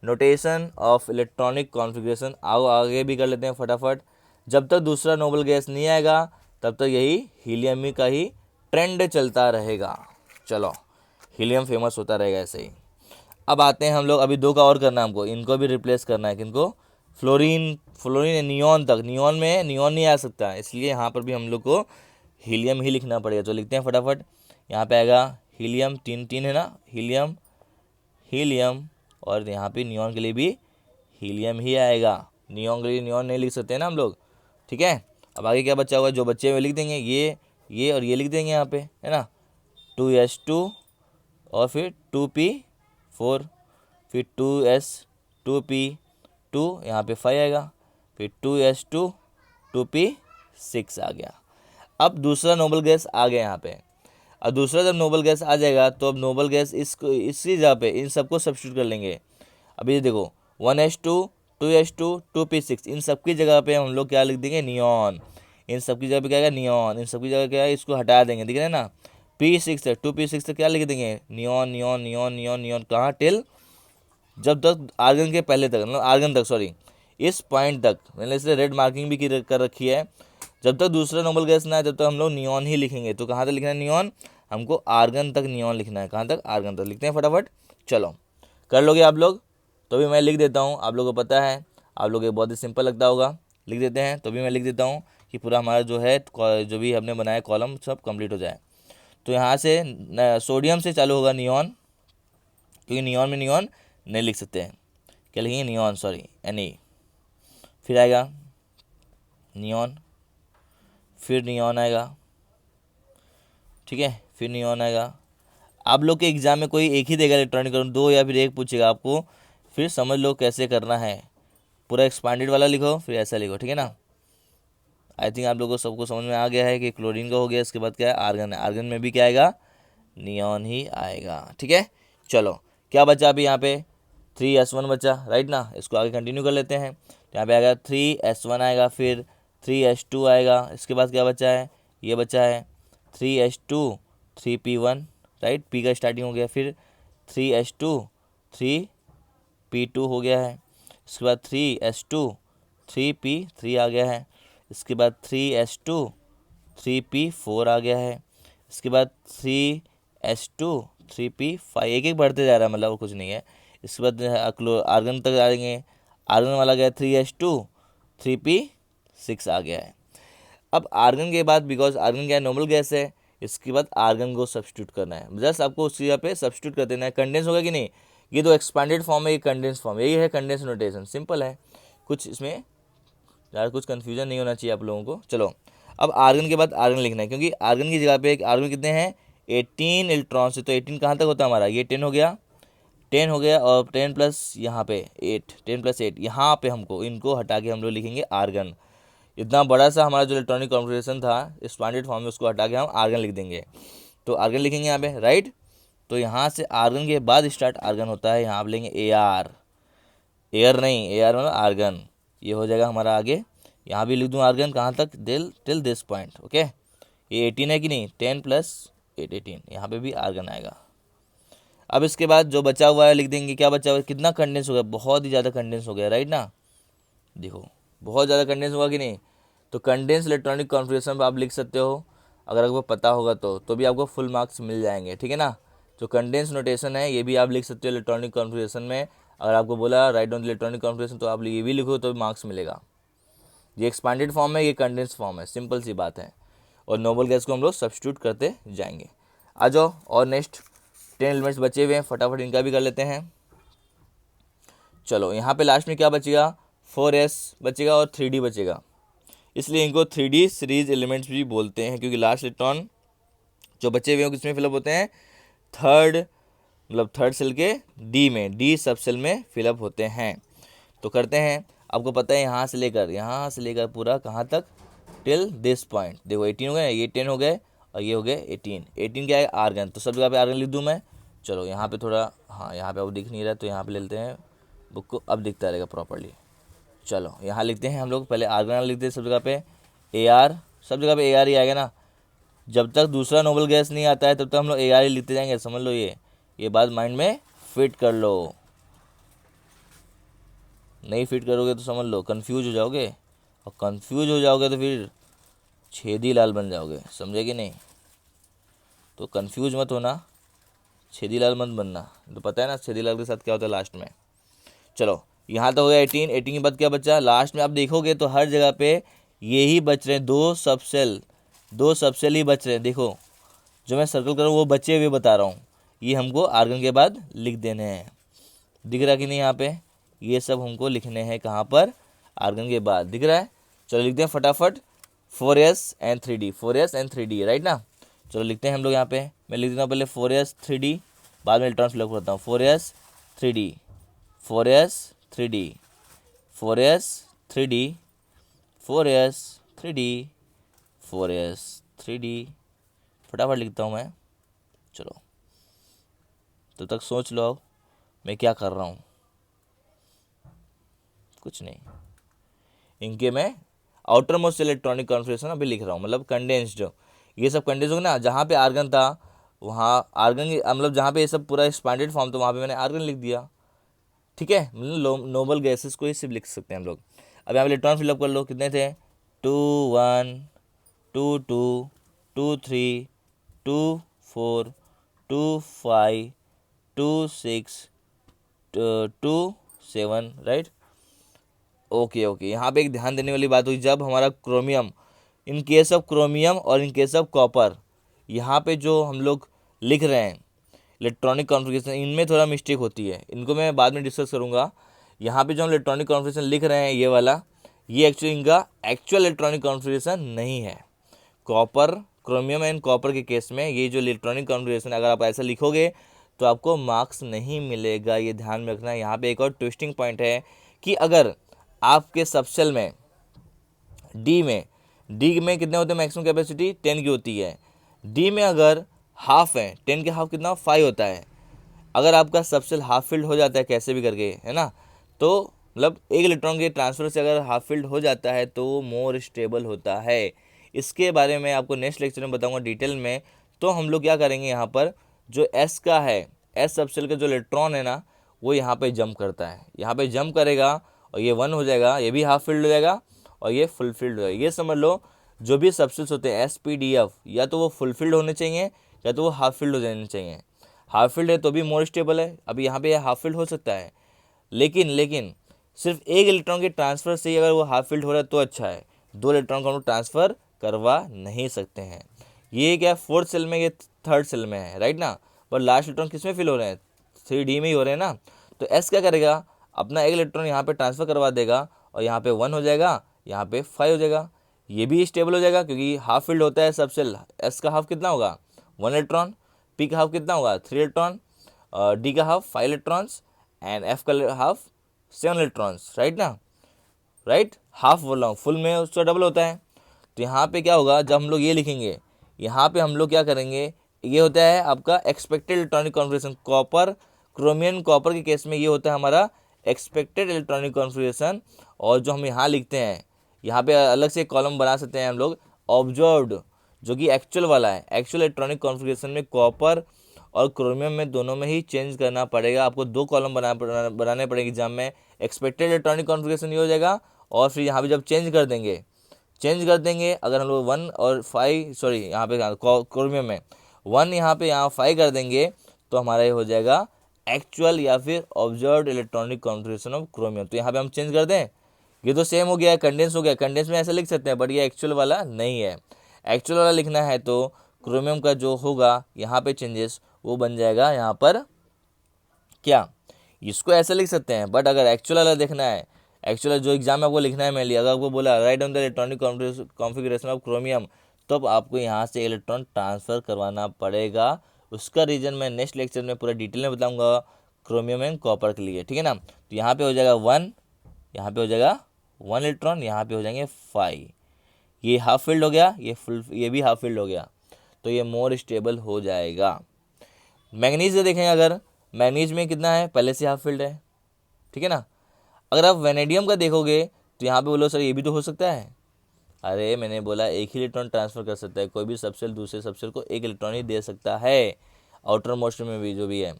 Speaker 1: notation of electronic configuration. आओ आगे भी कर लेते हैं फटाफट। जब तक दूसरा नोबल गैस नहीं आएगा तब तक यही हीलियम का ही ट्रेंड चलता रहेगा। चलो, हीलियम फेमस होता रहेगा ऐसे ही। अब आते हैं हम लोग, अभी दो का और करना है हमको, इनको भी रिप्लेस करना है। किनको? फ्लोरीन नियॉन तक। नियॉन में नियॉन नहीं आ सकता, इसलिए यहाँ पर भी हम लोग को हीलियम ही लिखना पड़ेगा। तो लिखते हैं फटाफट। यहाँ पे आएगा हीलियम, तीन तीन है ना, हीलियम हीलियम, और यहाँ पे नियॉन के लिए भी हीलियम ही आएगा। नियॉन के लिए नियॉन नहीं लिख सकते ना हम लोग, ठीक है। अब आगे क्या बचा हुआ, जो बच्चे हुए लिख देंगे, ये और ये लिख देंगे यहाँ पे, है ना। 2s2 और फिर 2p4, फिर 2s2p2, यहाँ पे 5 आएगा, फिर 2s2 2p6 आ गया। अब दूसरा नोबल गैस आ गया यहाँ पे। अब दूसरा जब नोबल गैस आ जाएगा तो अब नोबल गैस इसी जगह पे इन सबको सब्स्टिट्यूट कर लेंगे। अब ये देखो 1s2 2s2 2p6, इन सब की जगह पे हम लोग क्या लिख देंगे, नियॉन। इन सब की जगह पे क्या है, नियॉन। इन सब की जगह क्या है, इसको हटा देंगे, दिख रहा है ना। p6 है, 2p6 से क्या लिख देंगे, neon neon neon neon neon. कहाँ? टिल जब तक आर्गन के पहले तक, मतलब आर्गन तक, सॉरी इस पॉइंट तक, मैंने इसलिए रेड मार्किंग भी कर रखी है। जब तक दूसरा नोबल गैस ना है तब तक हम लोग नियॉन ही लिखेंगे। तो कहाँ तक लिखना है नियॉन, हमको आर्गन तक नियॉन लिखना है। कहाँ तक? आर्गन तक। लिखते हैं फटाफट। चलो, कर लोगे आप लोग? तो भी मैं लिख देता हूँ, आप लोगों को पता है, आप लोग ये बहुत ही सिंपल लगता होगा, लिख देते हैं। तो भी मैं लिख देता हूँ कि पूरा हमारा जो है जो भी हमने बनाया कॉलम सब कंप्लीट हो जाए। तो यहाँ से सोडियम से चालू होगा नियॉन, क्योंकि नियॉन में नियॉन नहीं लिख सकते हैं। क्या लिखेंगे? Neon, sorry Na। फिर आएगा नियॉन, फिर नियॉन आएगा, ठीक है, फिर नियॉन आएगा। आप लोग के एग्जाम में कोई एक ही देगा इलेक्ट्रॉनिक, दो या फिर एक पूछेगा आपको, फिर समझ लो कैसे करना है। पूरा एक्सपांडेड वाला लिखो, फिर ऐसा लिखो, ठीक है ना। आई थिंक आप लोगों को सबको समझ में आ गया है कि क्लोरीन का हो गया, इसके बाद क्या है, आर्गन है। आर्गन में भी क्या आएगा, नियॉन ही आएगा, ठीक है। चलो, क्या बचा अभी यहाँ पे, 3s1 बचा, राइट ना। इसको आगे कंटिन्यू कर लेते हैं। यहाँ पे आएगा 3s1 आएगा, फिर 3s2 आएगा। इसके बाद क्या बचा है, ये बचा है 3s2 3p1, राइट, p का स्टार्टिंग हो गया, फिर 3s2 3p2 हो गया है। इसके बाद 3s2 3p3 आ गया है। इसके बाद 3s2 3p4 आ गया है। इसके बाद 3s2 3p5, एक एक बढ़ते जा रहा है, मतलब कुछ नहीं है। इसके बाद आर्गन तक आएंगे। आर्गन वाला गया 3s2 3p6 आ गया है। अब आर्गन के बाद, बिकॉज आर्गन क्या है, नॉर्मल गैस है, इसके बाद आर्गन को सब्स्टिट्यूट करना है। जस्ट आपको उस जगह पे सब्स्टिट्यूट कर देना है। कंडेंस होगा कि नहीं, ये तो एक्सपांडेड फॉर्म है, ये कंडेंस फॉर्म, यही है कंडेंस नोटेशन, सिंपल है। कुछ इसमें ज़्यादा कुछ कन्फ्यूजन नहीं होना चाहिए आप लोगों को। चलो, अब आर्गन के बाद आर्गन लिखना है, क्योंकि आर्गन की जगह पे आर्गन कितने हैं, 18 इलेक्ट्रॉन से। तो 18 कहाँ तक होता है हमारा, ये 10 हो गया, 10 हो गया, और 10 प्लस यहाँ पे 8, 10 प्लस 8, यहाँ पे हमको इनको हटा के हम लोग लिखेंगे आर्गन। इतना बड़ा सा हमारा जो इलेक्ट्रॉनिक कॉन्फ़िगरेशन था एक्सपांडेड फॉर्म में, उसको हटा के हम आर्गन लिख देंगे। तो आर्गन लिखेंगे यहाँ पे, राइट। तो यहाँ से आर्गन के बाद स्टार्ट आर्गन होता है, यहाँ आप लेंगे AR, एयर नहीं, AR मतलब आर्गन। ये हो जाएगा हमारा आगे, यहाँ भी लिख दूँ आर्गन, कहाँ तक, टिल दिस पॉइंट, ओके। ये 18 है कि नहीं, 10 प्लस 8 18, यहाँ पे भी आर्गन आएगा। अब इसके बाद जो बचा हुआ है लिख देंगे, क्या बचा हुआ है, कितना कंडेंस हो गया, बहुत ही ज़्यादा कंडेंस हो गया, राइट ना। देखो बहुत ज़्यादा कंडेंस होगा कि नहीं। तो कंडेंस इलेक्ट्रॉनिक कॉन्फ़िगरेशन पर आप लिख सकते हो, अगर आपको पता होगा तो भी आपको फुल मार्क्स मिल जाएंगे, ठीक है ना। जो कंडेंस नोटेशन है ये भी आप लिख सकते हो इलेक्ट्रॉनिक कॉन्फ़िगरेशन में। अगर आपको बोला राइट डाउन इलेक्ट्रॉनिक कॉन्फ़िगरेशन, तो आप ये भी लिखो तो मार्क्स मिलेगा। ये एक्सपांडेड फॉर्म है, ये कंडेंस फॉर्म है, सिंपल सी बात है। और नोबल गैस को हम लोग सब्स्टिट्यूट करते जाएंगे। आ जाओ, और नेक्स्ट 10 एलिमेंट्स बचे हुए हैं, फटाफट इनका भी कर लेते हैं। चलो, यहाँ पे लास्ट में क्या बचेगा, 4s बचेगा और 3d बचेगा, इसलिए इनको 3d सीरीज एलिमेंट्स भी बोलते हैं, क्योंकि लास्ट इलेक्ट्रॉन जो बचे हुए हैं किसमें फिलअप होते हैं, थर्ड सेल के डी सब सेल में फिलअप होते हैं। तो करते हैं, आपको पता है यहाँ से लेकर पूरा कहाँ तक, टिल दिस पॉइंट। देखो 18 हो गए, ये 10 हो गए, और ये हो गए 18 क्या है, आर्गन। तो सब जगह पे आर्गन लिख दूँ मैं। चलो यहाँ पे थोड़ा, हाँ यहाँ पे अब दिख नहीं रहा, तो यहाँ पे ले लेते हैं बुक को, अब दिखता रहेगा प्रॉपरली। चलो यहाँ लिखते हैं हम लोग, पहले आर्गन लिखते हैं सब जगह पे, AR, सब जगह पे AR ही आएगा ना। जब तक दूसरा नोबल गैस नहीं आता है तब तक हम लोग AR ही लिखते जाएंगे, समझ लो, ये बात माइंड में फिट कर लो। नहीं फिट करोगे तो समझ लो कंफ्यूज हो जाओगे, और कंफ्यूज हो जाओगे तो फिर छेदी लाल बन जाओगे, समझे कि नहीं। तो कंफ्यूज मत होना, छेदी लाल मत बनना। तो पता है ना छेदी लाल के साथ क्या होता है लास्ट में। चलो यहाँ तो हो गया 18। 18 के बाद क्या बचा लास्ट में, आप देखोगे तो हर जगह पे यही बच रहे हैं, दो सबसेल ही बच रहे हैं। देखो जो मैं सर्कल कर रहा हूँ वो बचे हुए बता रहा हूँ, ये हमको आर्गन के बाद लिख देने हैं। दिख रहा कि नहीं यहाँ पे, ये सब हमको लिखने हैं कहाँ पर, आर्गन के बाद, दिख रहा है। चलो लिखते हैं फटाफट 4s and 3d, 4s and 3d, right ना। चलो लिखते हैं हम लोग यहाँ पे, मैं लिख देता हूँ पहले 4s 3d, बाद में इलेक्ट्रॉन फिलअप करता हूँ। 4s 3d, 4s 3d, 4s 3d, 4s 3d, 4s 3d, फटाफट लिखता हूँ मैं। चलो तब तक सोच लो मैं क्या कर रहा हूँ, कुछ नहीं। इनके मैं आउटर मोस्ट इलेक्ट्रॉनिक कॉन्फ़िगरेशन अभी लिख रहा हूँ, मतलब कंडेंस्ड, ये सब कंडेंस होगा ना। जहाँ पे आर्गन था वहाँ आर्गन, मतलब जहाँ पे ये सब पूरा एक्सपांडेड फॉर्म था वहाँ पे मैंने आर्गन लिख दिया, ठीक है। मतलब नोबल गैसेस को ही सिर्फ लिख सकते हैं हम लोग। अब यहाँ पे इलेक्ट्रॉन फिलअप कर लो, कितने थे 2 1 2 2 2 3 2 4 2 5 2 6 2 7, राइट। ओके ओके, यहाँ पे एक ध्यान देने वाली बात हुई, जब हमारा chromium, in case of chromium और इन केस ऑफ कॉपर, यहाँ पे जो हम लोग लिख रहे हैं इलेक्ट्रॉनिक कॉन्फ़िगरेशन, इनमें थोड़ा मिस्टेक होती है, इनको मैं बाद में डिस्कस करूँगा। यहाँ पे जो हम इलेक्ट्रॉनिक कॉन्फ़िगरेशन लिख रहे हैं ये वाला, ये एक्चुअली इनका एक्चुअल इलेक्ट्रॉनिक कॉन्फ़िगरेशन नहीं है। कॉपर, क्रोमियम एंड कॉपर के केस में ये जो इलेक्ट्रॉनिक कॉन्फ़िगरेशन अगर आप ऐसा लिखोगे तो आपको मार्क्स नहीं मिलेगा, ये ध्यान में रखना। यहाँ पे एक और ट्विस्टिंग पॉइंट है कि अगर आपके सबसेल में डी में कितने होते हैं, मैक्सिमम कैपेसिटी 10 की होती है, डी में अगर हाफ है, 10 के हाफ कितना 5 होता है। अगर आपका सबसेल हाफ फिल्ड हो जाता है कैसे भी करके, है ना, तो मतलब एक इलेक्ट्रॉन के ट्रांसफर से अगर हाफ फिल्ड हो जाता है तो वो मोर स्टेबल होता है। इसके बारे में आपको नेक्स्ट लेक्चर में बताऊंगा डिटेल में। तो हम लोग क्या करेंगे, यहाँ पर जो एस का है, एस सबसेल का जो इलेक्ट्रॉन है ना, वो यहाँ पे जंप करता है, यहाँ पे जंप करेगा और ये 1 हो जाएगा, ये भी हाफ फिल्ड हो जाएगा और ये फुल फिल्ड हो जाएगा। ये समझ लो जो भी सबसेल्स होते हैं SPDF, या तो वो फुल फिल्ड होने चाहिए या तो वो हाफ फिल्ड हो जाने चाहिए। हाफ फील्ड है तो भी मोर स्टेबल है, अभी यहाँ पे हाफ फील्ड हो सकता है, लेकिन सिर्फ एक इलेक्ट्रॉन के ट्रांसफ़र से ही अगर वो हाफ फील्ड हो रहा है तो अच्छा है, 2 इलेक्ट्रॉन को हम लोग ट्रांसफ़र करवा नहीं सकते हैं। ये क्या फोर्थ सेल में, ये थर्ड सेल में है, राइट ना, पर लास्ट इलेक्ट्रॉन किस में फिल हो रहे हैं, 3D में ही हो रहे हैं ना। तो एस क्या करेगा, अपना एक इलेक्ट्रॉन यहाँ पे ट्रांसफ़र करवा देगा और यहाँ पे 1 हो जाएगा, यहाँ पे 5 हो जाएगा, ये भी स्टेबल हो जाएगा क्योंकि हाफ फील्ड होता है सब सेल। एस का हाफ कितना होगा 1 इलेक्ट्रॉन, पी का हाफ कितना होगा 3 इलेक्ट्रॉन, डी का हाफ 5 इलेक्ट्रॉन्स एंड एफ का हाफ 7 इलेक्ट्रॉन्स, राइट ना, राइट। हाफ बोल रहा हूँ, फुल में उसका डबल होता है। तो यहाँ पे क्या होगा, जब हम लोग ये लिखेंगे, यहाँ पे हम लोग क्या करेंगे, ये होता है आपका expected electronic configuration. Copper, chromium copper के केस में ये होता है हमारा एक्सपेक्टेड इलेक्ट्रॉनिक कॉन्फ़िगरेशन। और जो हम यहाँ लिखते हैं, यहाँ पे अलग से एक कॉलम बना सकते हैं हम लोग, ऑब्जर्व्ड, जो कि एक्चुअल वाला है। एक्चुअल इलेक्ट्रॉनिक कॉन्फ़िगरेशन में कॉपर और क्रोमियम में दोनों में ही चेंज करना पड़ेगा आपको, 2 कॉलम बनाने पड़ेंगे एग्जाम में। एक्सपेक्टेड इलेक्ट्रॉनिक कॉन्फ़िगरेशन ये हो जाएगा, और फिर यहाँ पे जब चेंज कर देंगे अगर हम लोग 1 और 5, सॉरी यहाँ पे क्रोमियम में 1 यहाँ पे यहाँ 5 कर देंगे तो हमारा ये हो जाएगा एक्चुअल या फिर observed electronic configuration of chromium. तो यहाँ पे हम चेंज कर दें, ये तो सेम हो गया, कंडेंस हो गया, कंडेंस में ऐसा लिख सकते हैं, बट ये एक्चुअल वाला नहीं है। एक्चुअल वाला लिखना है तो क्रोमियम का जो होगा यहाँ पे चेंजेस, वो बन जाएगा यहाँ पर क्या, इसको ऐसे लिख सकते हैं, बट अगर एक्चुअल वाला देखना है, एक्चुअल जो एग्जाम में आपको लिखना है मेनली, अगर आपको बोला right on the electronic configuration of chromium, तो अब आपको यहाँ से इलेक्ट्रॉन ट्रांसफ़र करवाना पड़ेगा। उसका रीज़न मैं नेक्स्ट लेक्चर में पूरा डिटेल में बताऊँगा क्रोमियम एंड कॉपर के लिए, ठीक है ना। तो यहाँ पे हो जाएगा 1, यहाँ पे हो जाएगा 1 इलेक्ट्रॉन, यहाँ पे हो जाएंगे 5, ये हाफ फील्ड हो गया, ये फुल, ये भी हाफ फील्ड हो गया, तो ये मोर स्टेबल हो जाएगा। मैग्नीज से देखें, अगर मैग्नीज में कितना है, पहले से हाफ फील्ड है, ठीक है ना। अगर आप वेनेडियम का देखोगे तो यहाँ पे बोलो सर ये भी तो हो सकता है, अरे मैंने बोला एक ही इलेक्ट्रॉन ट्रांसफ़र कर सकता है, कोई भी सबसेल दूसरे सबसेल को एक इलेक्ट्रॉन ही दे सकता है, आउटर मोस्ट में भी जो भी है।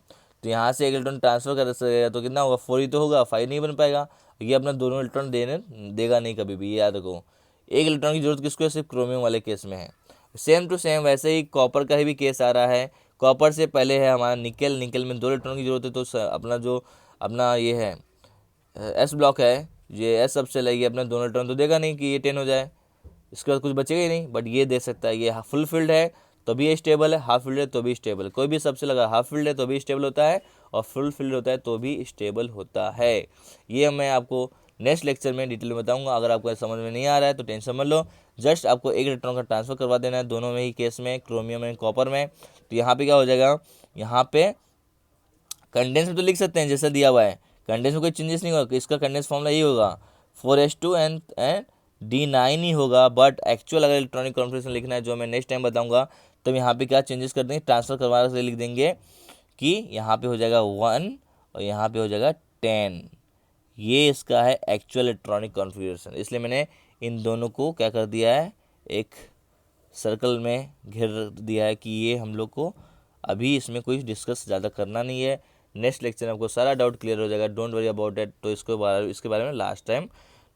Speaker 1: तो यहाँ से एक इलेक्ट्रॉन ट्रांसफर कर सकेगा तो कितना होगा 4 ही तो होगा, 5 नहीं बन पाएगा। ये अपना दोनों इलेक्ट्रॉन देगा नहीं कभी भी, ये याद रखो। एक इलेक्ट्रॉन की जरूरत किसको है, सिर्फ क्रोमियम वाले केस में है। सेम टू सेम वैसे ही कॉपर का भी केस आ रहा है। कॉपर से पहले है हमारा निकल, निकल में 2 इलेक्ट्रॉन की जरूरत है, तो अपना जो अपना ये है एस ब्लॉक है, ये एस सबसे लगेगी, अपना दोनों इलेक्ट्रॉन तो देगा नहीं कि ये 10 हो जाए, इसके बाद कुछ बचेगा ही नहीं, बट ये दे सकता है। ये फुल फील्ड है तो भी ये स्टेबल है, हाफ फील्ड है तो भी स्टेबल है। कोई भी सबसे लगा हाफ फील्ड है तो भी स्टेबल होता है, और फुल फील्ड होता है तो भी स्टेबल होता है। ये मैं आपको नेक्स्ट लेक्चर में डिटेल में बताऊंगा। अगर आपको समझ में नहीं आ रहा है तो टेंशन मत लो, जस्ट आपको एक इलेक्ट्रॉन का ट्रांसफर करवा देना है दोनों में ही केस में, क्रोमियम एंड कॉपर में। तो यहाँ पे क्या हो जाएगा, यहाँ पे कंडेंस में तो लिख सकते हैं जैसा दिया हुआ है, कंडेंस में कोई चेंजेस नहीं होगा, इसका कंडेंस फॉर्मूला यही होगा 4s2 एंड D9 ही होगा। बट एक्चुअल अगर इलेक्ट्रॉनिक कॉन्फ़िगरेशन लिखना है जो मैं नेक्स्ट टाइम बताऊंगा, तो यहाँ पे क्या चेंजेस कर देंगे, ट्रांसफर करवा से लिख देंगे कि यहाँ पे हो जाएगा 1 और यहाँ पे हो जाएगा 10। ये इसका है एक्चुअल इलेक्ट्रॉनिक कॉन्फ़िगरेशन। इसलिए मैंने इन दोनों को क्या कर दिया है, एक सर्कल में घेर दिया है कि ये हम लोग को अभी इसमें कोई डिस्कस ज़्यादा करना नहीं है। नेक्स्ट लेक्चर में आपको सारा डाउट क्लियर हो जाएगा, डोंट वरी अबाउट इट। तो इसके बारे में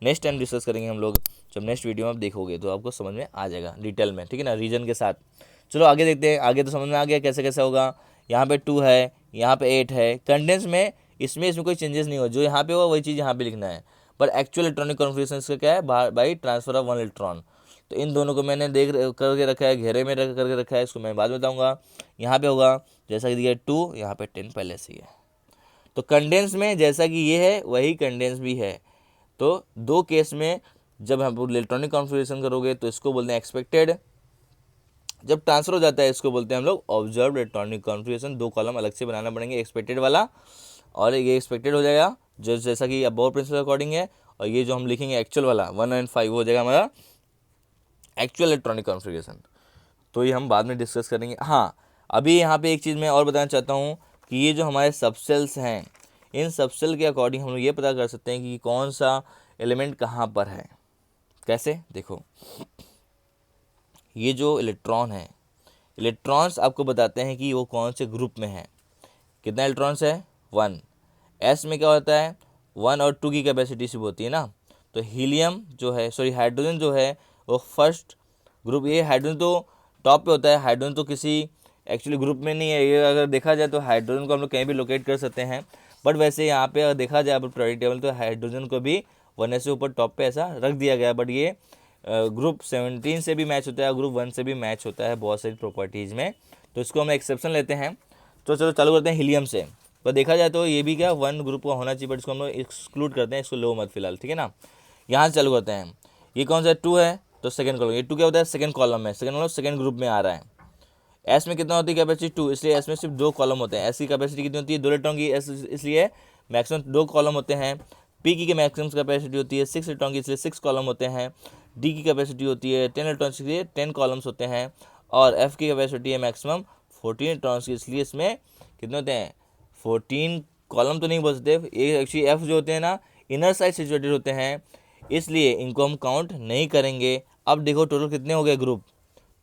Speaker 1: नेक्स्ट टाइम डिस्कस करेंगे हम लोग, जब नेक्स्ट वीडियो में आप देखोगे तो आपको समझ में आ जाएगा डिटेल में, ठीक है ना, रीजन के साथ। चलो आगे देखते हैं, आगे तो समझ में आ गया कैसे कैसे होगा। यहाँ पे 2 है, यहाँ पे 8 है, कंडेंस में इसमें कोई चेंजेस नहीं हो, जो यहाँ पे होगा वही चीज़ यहाँ पे लिखना है। पर एक्चुअल इलेक्ट्रॉनिक कॉन्फ़िगरेशन इसका क्या है, बाई ट्रांसफर ऑफ 1 इलेक्ट्रॉन। तो इन दोनों को मैंने करके रखा है, घेरे में करके रखा है, इसको मैं बाद में बताऊँगा। यहाँ पे होगा जैसा कि दिया 2, यहाँ पे 10 पहले से ही है। तो कंडेंस में जैसा कि ये है वही कंडेंस भी है। तो 2 केस में जब हम इलेक्ट्रॉनिक कॉन्फ़िगरेशन करोगे तो इसको बोलते हैं एक्सपेक्टेड, जब ट्रांसफर हो जाता है इसको बोलते हैं हम लोग ऑब्जर्व्ड इलेक्ट्रॉनिक कॉन्फ़िगरेशन। 2 कॉलम अलग से बनाना पड़ेंगे, एक्सपेक्टेड वाला और ये एक्सपेक्टेड हो जाएगा जो जैसा कि अबोव प्रिंसिपल अकॉर्डिंग है, और ये जो हम लिखेंगे एक्चुअल वाला 1 एंड 5 हो जाएगा हमारा एक्चुअल इलेक्ट्रॉनिक कॉन्फ़िगरेशन। तो ये हम बाद में डिस्कस करेंगे। हाँ, अभी यहाँ पे एक चीज़ मैं और बताना चाहता हूँ कि ये जो हमारे सबसेल्स हैं, इन सबसेल के अकॉर्डिंग हम लोग ये पता कर सकते हैं कि कौन सा एलिमेंट कहाँ पर है। कैसे, देखो ये जो इलेक्ट्रॉन है, इलेक्ट्रॉन्स आपको बताते हैं कि वो कौन से ग्रुप में है। कितना इलेक्ट्रॉन्स है, 1। एस में क्या होता है, 1 और 2 की कैपेसिटी सिर्फ होती है ना। तो हीलियम जो है, सॉरी हाइड्रोजन जो है वो फर्स्ट ग्रुप, ये हाइड्रोजन तो टॉप पे होता है। हाइड्रोजन तो किसी एक्चुअली ग्रुप में नहीं है, ये अगर देखा जाए तो हाइड्रोजन को हम लोग कहीं भी लोकेट कर सकते हैं, बट वैसे यहाँ पे अगर देखा जाए पीरियोडिक टेबल तो हाइड्रोजन को भी 1s से ऊपर टॉप पे ऐसा रख दिया गया है। बट ये ग्रुप 17 से भी मैच होता है, ग्रुप 1 से भी मैच होता है बहुत सारी प्रॉपर्टीज़ में, तो इसको हम एक्सेप्शन लेते हैं। तो चलो चालू करते हैं हीलियम से। तो देखा जाए तो ये भी क्या 1 ग्रुप का होना चाहिए, बट इसको हम लोग एक्सक्लूड करते हैं, इसको लो मत फिलहाल, ठीक है ना। यहाँ से चालू करते हैं, ये कौन सा 2 है तो सेकंड कॉलम, ये 2 क्या होता है, सेकंड कॉलम में, सेकंड ग्रुप में आ रहा है। एस में कितना होती है कैपेसिटी 2, इसलिए एस में सिर्फ 2 कॉलम होते हैं। एस की कैपेसिटी कितनी होती है, 2 इलेक्ट्रॉन की, एस इसलिए मैक्सिमम 2 कॉलम होते हैं। पी की मैक्सिमम कैपेसिटी होती है 6 इलेक्ट्रॉन की, इसलिए 6 कॉलम होते हैं। डी की कैपेसिटी होती है 10 इलेक्ट्रॉन की, इसलिए 10 कॉलम्स होते हैं। और एफ की कैपेसिटी है मैक्सिमम 14 इलेक्ट्रॉन की, इसलिए इसमें कितने होते हैं, 14 कॉलम तो नहीं बोल सकते, ये एक्चुअली एफ जो होते हैं ना इनर साइड सिचुएटेड होते हैं, इसलिए इनको हम काउंट नहीं करेंगे। अब देखो टोटल कितने हो गए ग्रुप,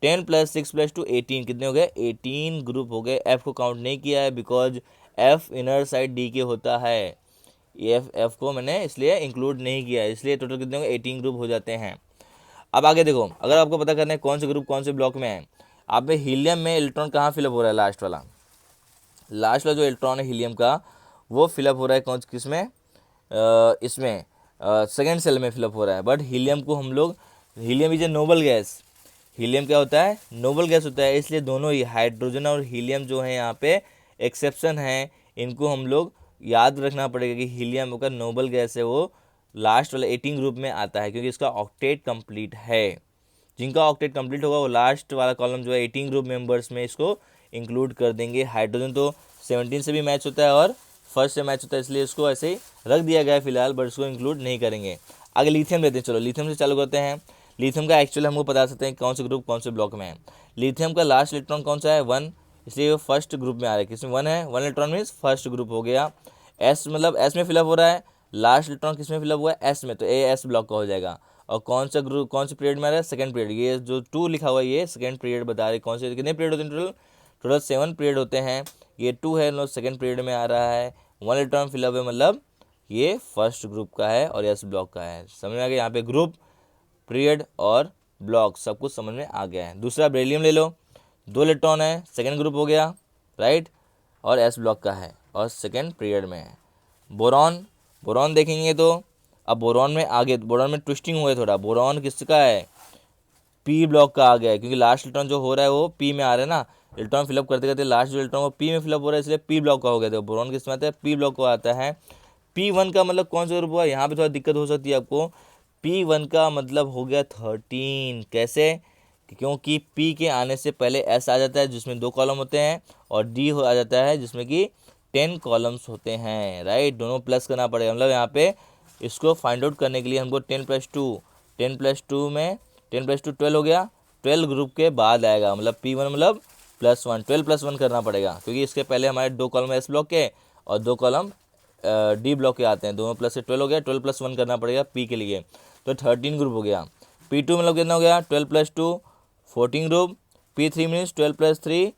Speaker 1: 10 + 6 + 2 18, कितने हो गए, 18 ग्रुप हो गए। एफ को काउंट नहीं किया है because F inner side D के होता है, एफ को मैंने इसलिए इंक्लूड नहीं किया है, इसलिए टोटल कितने हो गए, 18 ग्रुप हो जाते हैं। अब आगे देखो, अगर आपको पता करना है कौन से ग्रुप कौन से ब्लॉक में है, आप में हीलियम में इलेक्ट्रॉन कहाँ फिलअप हो रहा है, लास्ट वाला जो इलेक्ट्रॉन है हीलियम का वो फिलअप हो रहा है कौन किस में, इसमें सेकेंड सेल में फिलअप हो रहा है। बट हीलियम को हम लोग, helium is a noble gas, helium क्या होता है, नोबल गैस होता है, इसलिए दोनों ही हाइड्रोजन और हीलियम जो है यहाँ पे एक्सेप्शन है, इनको हम लोग याद रखना पड़ेगा कि हीलियम का नोबल गैस है वो लास्ट वाला 18 ग्रुप में आता है, क्योंकि इसका ऑक्टेट कंप्लीट है। जिनका ऑक्टेट कंप्लीट होगा वो लास्ट वाला कॉलम जो है 18 ग्रुप मेंबर्स में इसको इंक्लूड कर देंगे। हाइड्रोजन तो 17 से भी मैच होता है और फर्स्ट से मैच होता है, इसलिए इसको ऐसे ही रख दिया गया है फिलहाल, बट इसको इंक्लूड नहीं करेंगे। आगे लिथियम लेते हैं, चलो लिथियम से चालू करते हैं। लिथियम का एक्चुअली हमको बता सकते हैं कौन से ग्रुप कौन से ब्लॉक में है। लिथियम का लास्ट इलेक्ट्रॉन कौन सा है, 1, इसलिए वो फर्स्ट ग्रुप में आ रहा है। किसमें 1 है, 1 इलेक्ट्रॉन मीन्स फर्स्ट ग्रुप हो गया। एस मतलब एस में फिलअप हो रहा है, लास्ट इलेक्ट्रॉन किस में फिलअप हुआ है, एस में, तो ए एस ब्लॉक का हो जाएगा। और कौन सा ग्रुप कौन से पीरियड में आ रहा है, सेकंड पीरियड, ये जो 2 लिखा हुआ है ये सेकंड पीरियड बता रहे। कौन से कितने पीरियड होते हैं टोटल 7 पीरियड होते हैं। ये 2 है, नो सेकेंड पीरियड में आ रहा है। 1 इलेक्ट्रॉन फिलअप है, मतलब ये फर्स्ट ग्रुप का है और एस ब्लॉक का है। समझ में आ गया, यहाँ पे ग्रुप, पीरियड और ब्लॉक सब कुछ समझ में आ गया है। दूसरा बेरिलियम ले लो, 2 इलेक्ट्रॉन है, सेकेंड ग्रुप हो गया, राइट, और एस ब्लॉक का है और सेकेंड पीरियड में है। बोरॉन, बोरॉन देखेंगे तो अब बोरॉन में आगे, बोरॉन में ट्विस्टिंग हुआ है थोड़ा। बोरॉन किसका है, पी ब्लॉक का आ गया है, क्योंकि लास्ट इलेक्ट्रॉन जो हो रहा है वो पी में आ रहा है ना, इलेक्ट्रॉन फिलअप करते करते लास्ट जो इलेक्ट्रॉन वो पी में फिलअप हो रहा है, इसलिए पी ब्लॉक का हो गया। तो बोरॉन किस में आता है, पी ब्लॉक को आता है। P1 का मतलब कौन सा ग्रुप हुआ, यहाँ पे थोड़ा दिक्कत हो सकती है आपको। P1 का मतलब हो गया 13। कैसे, क्योंकि P के आने से पहले S आ जाता है जिसमें 2 कॉलम होते हैं, और D हो आ जाता है जिसमें कि 10 कॉलम्स होते हैं, राइट। दोनों प्लस करना पड़ेगा, मतलब यहाँ पे इसको फाइंड आउट करने के लिए हमको 10+2, 10+2 में 10+2 12 हो गया। 12 ग्रुप के बाद आएगा, मतलब P1 मतलब +1, 12+1 करना पड़ेगा, क्योंकि इसके पहले हमारे 2 कॉलम S ब्लॉक के और 2 कॉलम डी ब्लॉक के आते हैं। दोनों प्लस से 12 हो गया, 12+1 करना पड़ेगा पी के लिए, तो 13 ग्रुप हो गया। P2 मतलब कितना हो गया, 12+2 14 ग्रुप। P3 मीन्स 12+3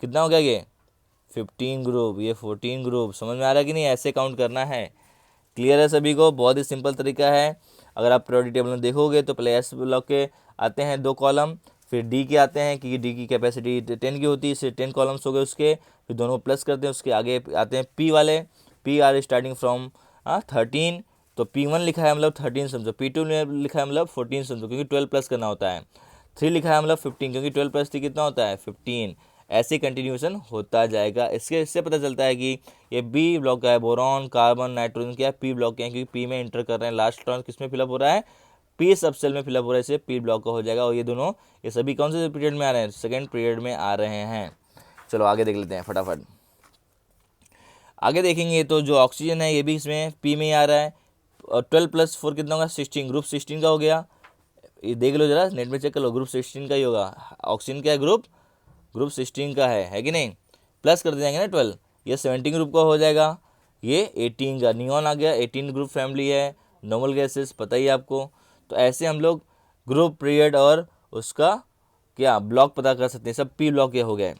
Speaker 1: कितना हो गया, ये 15 ग्रुप, ये 14 ग्रुप। समझ में आ रहा है कि नहीं, ऐसे काउंट करना है। क्लियर है सभी को, बहुत ही सिंपल तरीका है। अगर आप प्रायोरिटी टेबल में देखोगे तो पहले एस ब्लॉक के आते हैं 2 कॉलम, फिर डी के आते हैं, क्योंकि डी की कैपेसिटी 10 की होती है, इससे 10 कॉलम्स हो गए उसके, फिर दोनों प्लस करते हैं। उसके आगे आते हैं पी वाले, पी आर स्टार्टिंग फ्रॉम 13, तो P1 लिखा है मतलब 13 समझो, P2 ने लिखा है मतलब 14 समझो, क्योंकि 12 प्लस करना होता है। 3 लिखा है मतलब 15, क्योंकि 12+3 कितना होता है 15। ऐसे कंटिन्यूशन होता जाएगा। इससे पता चलता है कि ये बी ब्लॉक का है, बोरॉन, कार्बन, नाइट्रोजन क्या है, पी ब्लॉक के हैं, क्योंकि पी में इंटर कर रहे हैं। लास्ट इलेक्ट्रॉन किस में फिलअप हो रहा है, पी सब सेल में फिलअप हो रहा है, इससे पी ब्लॉक का हो जाएगा। और ये दोनों, ये सभी कौन से पीरियड में आ रहे हैं, सेकेंड पीरियड में आ रहे हैं। चलो आगे देख लेते हैं फटाफट। आगे देखेंगे तो जो ऑक्सीजन है ये भी इसमें पी में ही आ रहा है, और 12+4 कितना होगा 16, ग्रुप 16 का हो गया। ये देख लो जरा, नेट में चेक कर लो, ग्रुप 16 का ही होगा। ऑक्सीजन का है ग्रुप 16 का है कि नहीं, प्लस कर जाएंगे ना 12, ये 17 ग्रुप का हो जाएगा। ये 18 का नियॉन आ गया, 18 ग्रुप फैमिली है। नॉर्मल गैसेस पता ही है आपको। तो ऐसे हम लोग ग्रुप, पीरियड और उसका क्या ब्लॉक पता कर सकते हैं। सब पी ब्लॉक के हो गए।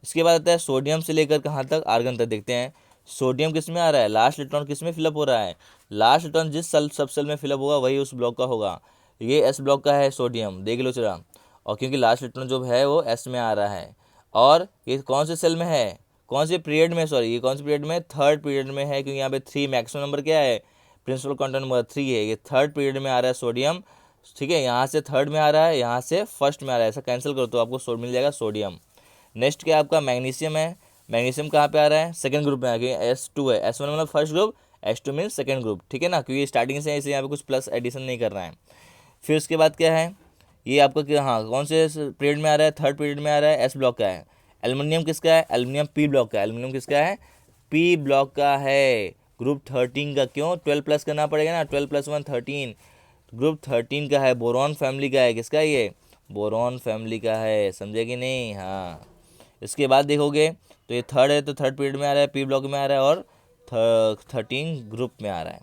Speaker 1: इसके बाद आता है सोडियम से लेकर कहाँ तक, आर्गन तक देखते हैं। सोडियम किस में आ रहा है, लास्ट इलेक्ट्रॉन किस में फिलअप हो रहा है, लास्ट इलेक्ट्रॉन जिस सब सेल में फिलअप होगा वही उस ब्लॉक का होगा। ये एस ब्लॉक का है सोडियम, देख लो चला। और क्योंकि लास्ट इलेक्ट्रॉन जो है वो एस में आ रहा है, और ये कौन से सेल में है, कौन से पीरियड में, सॉरी ये कौन से पीरियड में, थर्ड पीरियड में है, क्योंकि यहाँ पे 3 मैक्सिमम नंबर क्या है, प्रिंसिपल क्वांटम नंबर 3 है। ये थर्ड पीरियड में आ रहा है सोडियम, ठीक है। यहाँ से थर्ड में आ रहा है, यहाँ से फर्स्ट में आ रहा है, ऐसा कैंसिल करो तो आपको मिल जाएगा सोडियम। नेक्स्ट क्या आपका मैग्नीशियम है। मैग्नीशियम कहाँ पे आ रहा है, सेकंड ग्रुप में आ गया, S2 है। S1 मतलब first group, S2 mean second group, ठीक है ना, क्योंकि स्टार्टिंग से इसे यहाँ पे कुछ प्लस एडिशन नहीं कर रहा है। फिर उसके बाद क्या है, ये आपका क्या, हाँ कौन से पीरियड में आ रहा है, थर्ड पीरियड में आ रहा है, एस ब्लॉक का है। एल्युमिनियम किसका है, एल्युमिनियम पी ब्लॉक का है। एल्युमिनियम किसका है, पी ब्लॉक का है, ग्रुप 13 का। क्यों, 12 प्लस करना पड़ेगा ना, 12+1 13, ग्रुप 13 का है। बोरॉन फैमिली का है, किसका है ये, बोरॉन फैमिली का है, समझे कि नहीं। हाँ, इसके बाद देखोगे तो ये थर्ड है, तो थर्ड पीरियड में आ रहा है, पी ब्लॉक में आ रहा है, और 13 ग्रुप में आ रहा है।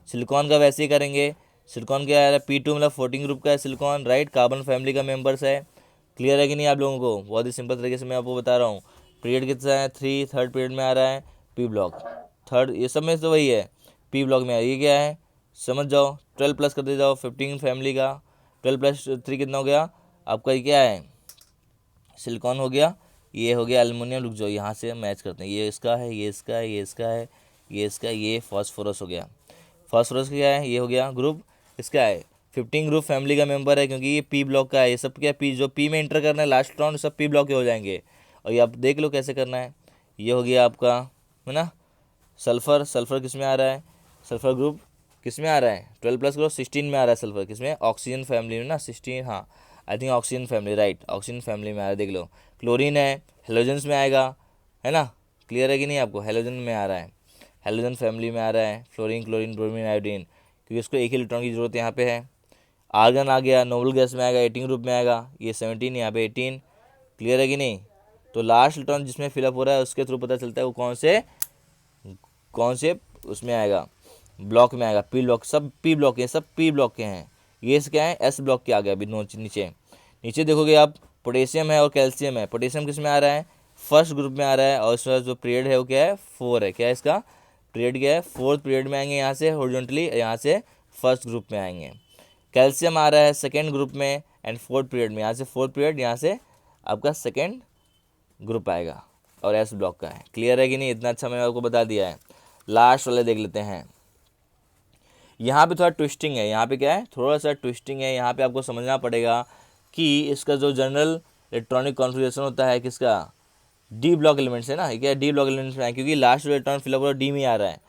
Speaker 1: सिलिकॉन का वैसे ही करेंगे। सिलिकॉन क्या आ रहा है, P2 मतलब 14 ग्रुप का है सिलिकॉन, राइट, कार्बन फैमिली का मेंबर्स है। क्लियर है कि नहीं आप लोगों को, बहुत ही सिंपल तरीके से मैं आपको बता रहा हूँ। पीरियड कितना है 3, थर्ड पीरियड में आ रहा है, पी ब्लॉक थर्ड, ये सब में तो वही है, पी ब्लॉक में ये क्या है समझ जाओ। 12 प्लस करते जाओ, 15 फैमिली का, 12+3 कितना हो गया आपका, ये क्या है सिलिकॉन हो गया, ये हो गया एल्युमिनियम। रुक जाओ, यहाँ से मैच करते हैं, ये इसका है, ये इसका है, ये इसका है, ये इसका, ये फास्फोरस हो गया। फास्फोरस क्या है, ये हो गया ग्रुप, इसका है 15 ग्रुप फैमिली का मेंबर है, क्योंकि ये पी ब्लॉक का है। ये सब क्या पी, जो पी में इंटर करना है लास्ट राउंड, सब पी ब्लॉक के हो जाएंगे। और ये आप देख लो कैसे करना है। ये हो गया आपका, है ना, सल्फ़र। सल्फ़र किस में आ रहा है, सल्फ़र ग्रुप किस में आ रहा है, 12 प्लस ग्रुप 16 में आ रहा है सल्फ़र, किस में, ऑक्सीजन फैमिली में ना, 16, हाँ I think oxygen family, right, oxygen family में आ रहा है, देख लो। क्लोरीन है, हेलोजन्स में आएगा, है ना, क्लियर है कि नहीं आपको, हेलोजन में आ रहा है, हेलोजन फैमिली में आ रहा है, फ्लोरीन, क्लोरीन, ब्रोमीन, आयोडीन, क्योंकि उसको एक ही इलेक्ट्रॉन की जरूरत यहाँ पे है। आर्गन आ गया, नोबल गैस में आएगा, 18 ग्रुप में आएगा, ये 17, यहाँ पे 18, क्लियर है कि नहीं। तो लास्ट इलेक्ट्रॉन जिसमें फिलअप हो रहा है उसके थ्रू पता चलता है वो कौन से उसमें आएगा, ब्लॉक में आएगा, पी ब्लॉक, सब पी ब्लॉक के, सब पी ब्लॉक के हैं। ये क्या है, एस ब्लॉक के आ गया अभी नीचे। नीचे देखोगे आप, पोटेशियम है और कैल्शियम है। पोटेशियम किस में आ रहा है, फर्स्ट ग्रुप में आ रहा है, और इसका जो पीरियड है वो क्या है, 4 है। क्या है इसका पीरियड, क्या है, 4th पीरियड में आएंगे यहाँ से हॉरिजॉन्टली, यहाँ से फर्स्ट ग्रुप में आएंगे। कैल्शियम आ रहा है सेकेंड ग्रुप में एंड 4th पीरियड में, यहाँ से 4th पीरियड, यहाँ से आपका सेकेंड ग्रुप आएगा और एस ब्लॉक का है। क्लियर है कि नहीं, इतना अच्छा मैंने आपको बता दिया है। लास्ट वाले देख लेते हैं। यहाँ पे थोड़ा ट्विस्टिंग है, यहाँ पे क्या है, थोड़ा सा ट्विस्टिंग है। यहाँ पे आपको समझना पड़ेगा कि इसका जो जनरल इलेक्ट्रॉनिक कॉन्फ़िगरेशन होता है किसका, डी ब्लॉक एलिमेंट्स है ना, ये क्या डी ब्लॉक एलिमेंट्स में है, क्योंकि लास्ट जो इलेक्ट्रॉन फिलअप हो रहा है डी में आ रहा है।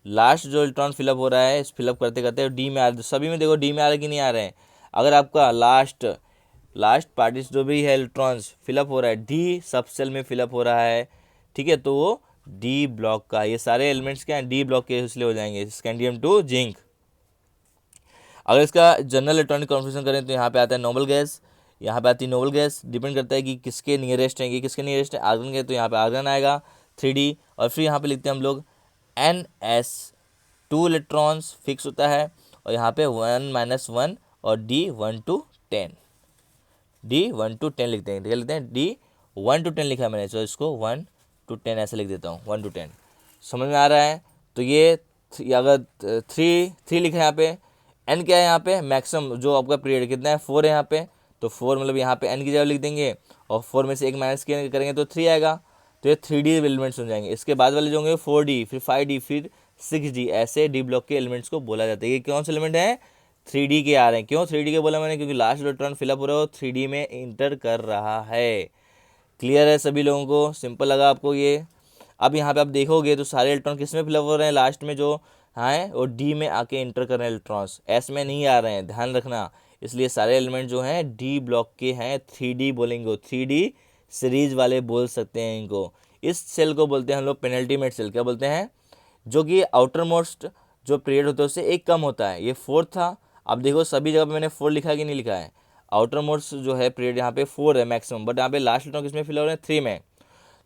Speaker 1: लास्ट जो इलेक्ट्रॉन फिलअप हो रहा है, इस फिलअप करते करते डी में आ रहा है। सभी में देखो डी में आ रहा है कि नहीं आ रहे हैं। अगर आपका लास्ट पार्टिस जो भी है इलेक्ट्रॉन्स फिलअप हो रहा है, डी सब सेल में फिलअप हो रहा है, ठीक है, तो वो डी ब्लॉक का, ये सारे एलिमेंट्स क्या हैं, डी ब्लॉक के इसलिए हो जाएंगे, स्कैंडियम टू जिंक। अगर इसका जनरल इलेक्ट्रॉनिक कॉन्फ़िगरेशन करें तो यहाँ पे आता है नोबल गैस, यहाँ पे आती है नोबल गैस, डिपेंड करता है कि किसके नियरेस्ट है, ये किसके नियरेस्ट है, आर्गन के, तो यहाँ पे आर्गन आएगा 3D। और फिर यहाँ पे लिखते हैं हम लोग NS 2 इलेक्ट्रॉन्स फिक्स होता है, और यहाँ पे 1 - 1 और D 1 to 10, D 1 to 10 लिखते हैं। क्या लिखते हैं, D 1 to 10 लिखा है मैंने, तो इसको 1 to 10 ऐसे लिख देता हूँ, 1 to 10। समझ में आ रहा है। तो ये अगर 3 लिखा है यहाँ पे, एन क्या है यहाँ पे, मैक्सिमम जो आपका पीरियड कितना है, 4 है यहाँ पे, तो 4 मतलब यहाँ पे एन की जगह लिख देंगे, और 4 में से एक माइनस करेंगे तो 3 आएगा। तो ये 3D एलिमेंट्स हो जाएंगे। इसके बाद वाले जो होंगे 4D, फिर 5D, फिर 6D, ऐसे डी ब्लॉक के एलिमेंट्स को बोला जाता है। ये कौन से एलिमेंट है, 3D के आ रहे हैं। क्यों 3D के बोला मैंने, क्योंकि लास्ट इलेक्ट्रॉन फिलअप हो रहा है वो 3D में इंटर कर रहा है। क्लियर है सभी लोगों को, सिंपल लगा आपको ये। अब यहाँ पे आप देखोगे तो सारे इलेक्ट्रॉन किस में फिलअप हो रहे हैं, लास्ट में जो हैं वो डी में आके इंटर कर रहे हैं इलेक्ट्रॉन्स, एस में नहीं आ रहे हैं, ध्यान रखना। इसलिए सारे एलिमेंट जो हैं डी ब्लॉक के हैं, 3D बोलेंगे, 3D सीरीज वाले बोल सकते हैं इनको। इस सेल को बोलते हैं हम लोग पेनल्टीमेट सेल। क्या बोलते हैं, जो कि आउटर मोस्ट जो पीरियड होता है उससे एक कम होता है। ये 4 था, अब देखो सभी जगह पे मैंने 4 लिखा है कि नहीं लिखा है। आउटर मोस्ट जो है पीरियड यहाँ पे 4 है मैक्सिमम, बट यहाँ पे लास्ट इलेक्ट्रॉन किसमें फिल हो रहे हैं, 3 में।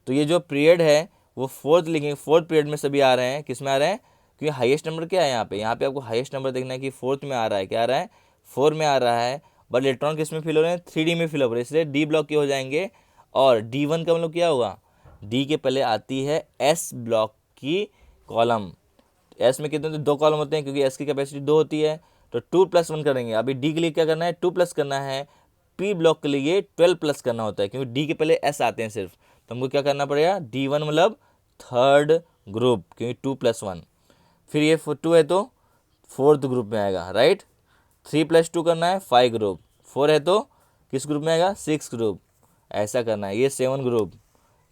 Speaker 1: तो ये जो पीरियड है वो 4th लिखेंगे, 4th पीरियड में सभी आ रहे हैं, किस में आ रहे हैं, क्योंकि हाईएस्ट नंबर क्या है यहाँ पे आपको हाईएस्ट नंबर देखना है कि 4th में आ रहा है, क्या आ रहा है, 4 में आ रहा है। बट इलेक्ट्रॉन किस में फिल हो रहे हैं, 3D में फिल हो रहे हैं, इसलिए डी ब्लॉक के हो जाएंगे। और D1 का मतलब क्या होगा, डी के पहले आती है एस ब्लॉक की कॉलम। एस में कितने होते हैं, 2 कॉलम होते हैं, क्योंकि एस की कैपेसिटी 2 होती है, तो 2+1 करेंगे। अभी डी के लिए क्या करना है, 2+ करना है। पी ब्लॉक के लिए 12+ करना होता है, क्योंकि डी के पहले एस आते हैं सिर्फ, तो हमको क्या करना पड़ेगा, D1 मतलब 3rd ग्रुप, क्योंकि 2+1। फिर ये 2 है तो 4th ग्रुप में आएगा, राइट। 3+2 करना है 5 ग्रुप, 4 है तो किस ग्रुप में आएगा, 6 ग्रुप, ऐसा करना है। ये 7 ग्रुप,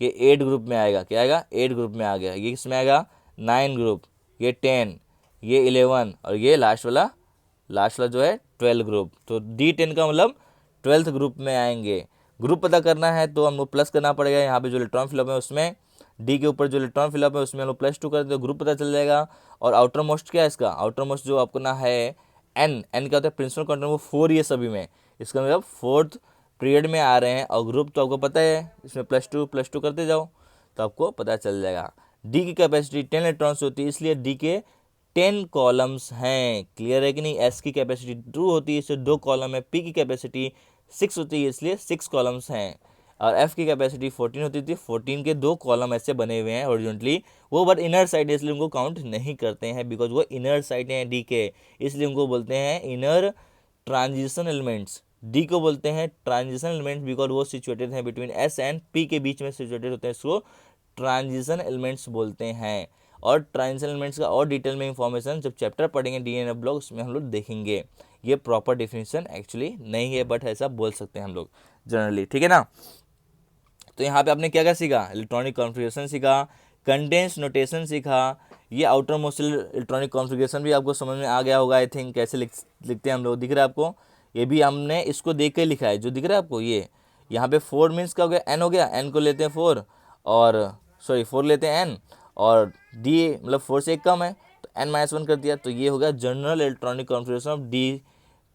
Speaker 1: ये 8 ग्रुप में आएगा, क्या आएगा, 8 ग्रुप में आ गया। ये किस में आएगा, 9 ग्रुप, ये 10, ये 11, और ये लास्ट वाला जो है 12 ग्रुप। तो D10 का मतलब 12th ग्रुप में आएंगे। ग्रुप पता करना है तो हमको प्लस करना पड़ेगा, यहाँ पे जो इलेक्ट्रॉन फिलअप है उसमें डी के ऊपर जो इलेक्ट्रॉन फिलअप है उसमें हम लोग +2 करते हैं तो ग्रुप पता चल जाएगा। और आउटर मोस्ट क्या है इसका, आउटर मोस्ट जो आपको ना है एन क्या होता है, प्रिंसिपल क्वांटम, वो 4 ये सभी में, इसका मतलब 4th पीरियड में आ रहे हैं। और ग्रुप तो आपको पता है, इसमें +2 करते जाओ तो आपको पता चल जाएगा। डी की कैपेसिटी 10 इलेक्ट्रॉन्स होती है, इसलिए डी के 10 कॉलम्स हैं। क्लियर है कि नहीं। एस की कैपेसिटी 2 होती है, इससे 2 कॉलम है। पी की कैपेसिटी 6 होती है, इसलिए 6 कॉलम्स हैं। और एफ की कैपेसिटी 14 होती थी, 14 के 2 कॉलम ऐसे बने हुए हैं हॉरिजॉन्टली, वो बट इनर साइड है, इसलिए उनको काउंट नहीं करते हैं, बिकॉज वो इनर साइड है डी के, इसलिए उनको बोलते हैं इनर ट्रांजिशन एलिमेंट्स। डी को बोलते हैं ट्रांजिशन एलिमेंट्स, बिकॉज वो सिचुएटेड हैं बिटवीन एस एंड पी के बीच में सिचुएटेड होते हैं, इसको ट्रांजिशन एलिमेंट्स बोलते हैं। और ट्रांजिशन एलिमेंट्स का और डिटेल में इंफॉर्मेशन जब चैप्टर पढ़ेंगे डीएनए ब्लॉक, उसमें हम लोग देखेंगे। ये प्रॉपर डेफिनेशन एक्चुअली नहीं है, बट ऐसा बोल सकते हैं हम लोग जनरली, ठीक है ना। तो यहाँ पे आपने क्या क्या सीखा, इलेक्ट्रॉनिक कॉन्फ़िगरेशन सीखा, कंडेंस नोटेशन सीखा। ये आउटर मोस्ट इलेक्ट्रॉनिक कॉन्फ़िगरेशन भी आपको समझ में आ गया होगा आई थिंक, कैसे लिखते हैं हम लोग, दिख रहा है आपको। ये भी हमने इसको देख के लिखा है, जो दिख रहा है आपको ये यहाँ पे 4 मीन्स का हो गया, एन हो गया, एन को लेते हैं 4, और सॉरी 4 लेते हैं एन, और डी मतलब 4 से एक कम है तो n-1 कर दिया। तो ये हो गया general electronic configuration of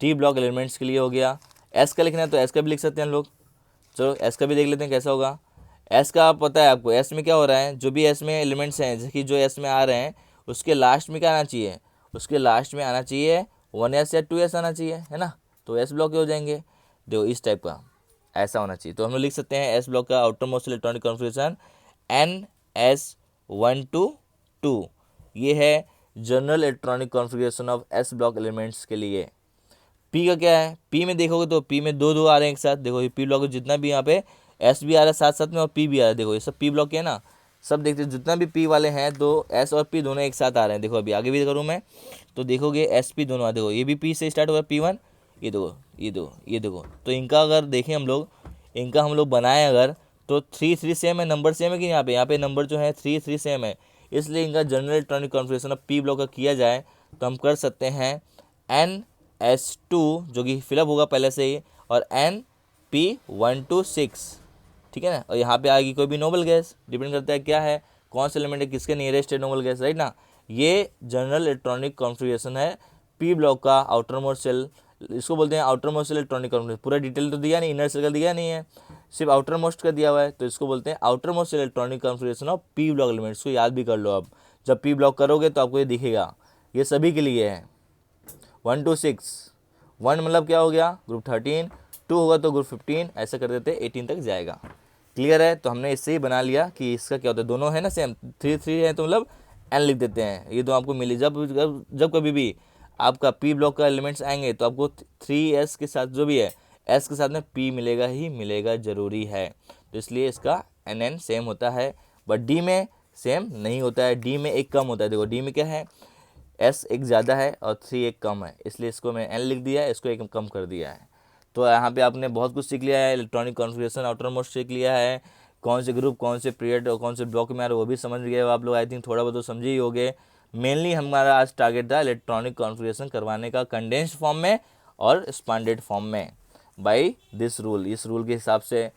Speaker 1: D block elements के लिए हो गया। एस का लिखना है तो एस का भी लिख सकते हैं हम लोग। चलो एस का भी देख लेते हैं कैसा होगा। एस का आप पता है आपको, एस में क्या हो रहा है, जो भी एस में एलिमेंट्स हैं, जैसे कि जो एस में आ रहे हैं उसके लास्ट में क्या आना चाहिए, उसके लास्ट में आना चाहिए 1s या 2s आना चाहिए, है ना। तो एस ब्लॉक हो जाएंगे, देखो इस टाइप का ऐसा होना चाहिए। तो हम लोग लिख सकते हैं एस ब्लॉक का outer most electronic configuration NS122। ये है general electronic configuration of S block elements के लिए। पी का क्या है, पी में देखोगे तो पी में दो आ रहे हैं एक साथ। देखो ये पी ब्लॉक जितना भी यहाँ पे एस भी आ रहा है साथ साथ में और पी भी आ रहा है। देखो ये सब पी ब्लॉक के है ना, सब देखते हैं जितना भी पी वाले हैं तो एस और पी दोनों एक साथ आ रहे हैं। देखो अभी आगे भी करूँ मैं तो देखोगे एस पी दोनों, देखो ये भी पी से स्टार्ट हुआ है P1, ये देखो ये देखो। तो इनका अगर देखें हम लोग, इनका हम लोग बनाएं अगर तो 3 सेम है, नंबर सेम है कि यहाँ पे नंबर जो है 3 सेम है, इसलिए इनका general electronic configuration of P block का किया जाए तो हम कर सकते हैं NS2 जो कि फिलअप होगा पहले से ही, और NP126, ठीक है ना। और यहाँ पे आएगी कोई भी नोबल गैस, डिपेंड करता है क्या है, कौन सा एलिमेंट है, किसके नियरेस्ट है नोबल गैस, राइट ना। ये जनरल इलेक्ट्रॉनिक कॉन्फ़िगरेशन है पी ब्लॉक का आउटर मोस्ट सेल, इसको बोलते हैं outermost shell electronic configuration. पूरा डिटेल तो दिया नहीं, इनर सेल का दिया नहीं है, सिर्फ आउटर मोस्ट का दिया हुआ है, तो इसको बोलते हैं outermost shell electronic configuration of P block elements. को याद भी कर लो, अब जब पी ब्लॉक करोगे तो आपको ये दिखेगा, ये सभी के लिए है 1 to 6। 1 मतलब क्या हो गया, ग्रुप 13, 2 होगा तो ग्रुप 15, ऐसा कर देते 18 तक जाएगा। क्लियर है। तो हमने इससे ही बना लिया कि इसका क्या होता है, दोनों है ना सेम, 3 है तो मतलब n लिख देते हैं। ये तो आपको मिले जब कभी भी आपका पी ब्लॉक का एलिमेंट्स आएंगे तो आपको 3s के साथ जो भी है s के साथ में p मिलेगा ही मिलेगा, ज़रूरी है। तो इसलिए इसका nn सेम होता है, बट d में सेम नहीं होता है, d में एक कम होता है। देखो d में क्या है, s एक ज़्यादा है और 3 एक कम है, इसलिए इसको मैं n लिख दिया है, इसको एक कम कर दिया है। तो यहाँ पे आपने बहुत कुछ सीख लिया है, इलेक्ट्रॉनिक कॉन्फ़िगरेशन आउटर मोस्ट सीख लिया है, कौन से ग्रुप कौन से पीरियड और कौन से ब्लॉक में आ रहे वो भी समझ गए हो आप लोग। आई थिंक थोड़ा बहुत तो समझे ही होगे। मेनली हमारा आज टारगेट था इलेक्ट्रॉनिक कॉन्फ़िगरेशन करवाने का कंडेंस्ड फॉर्म में और एक्सपांडेड फॉर्म में बाय दिस रूल, इस रूल के हिसाब से।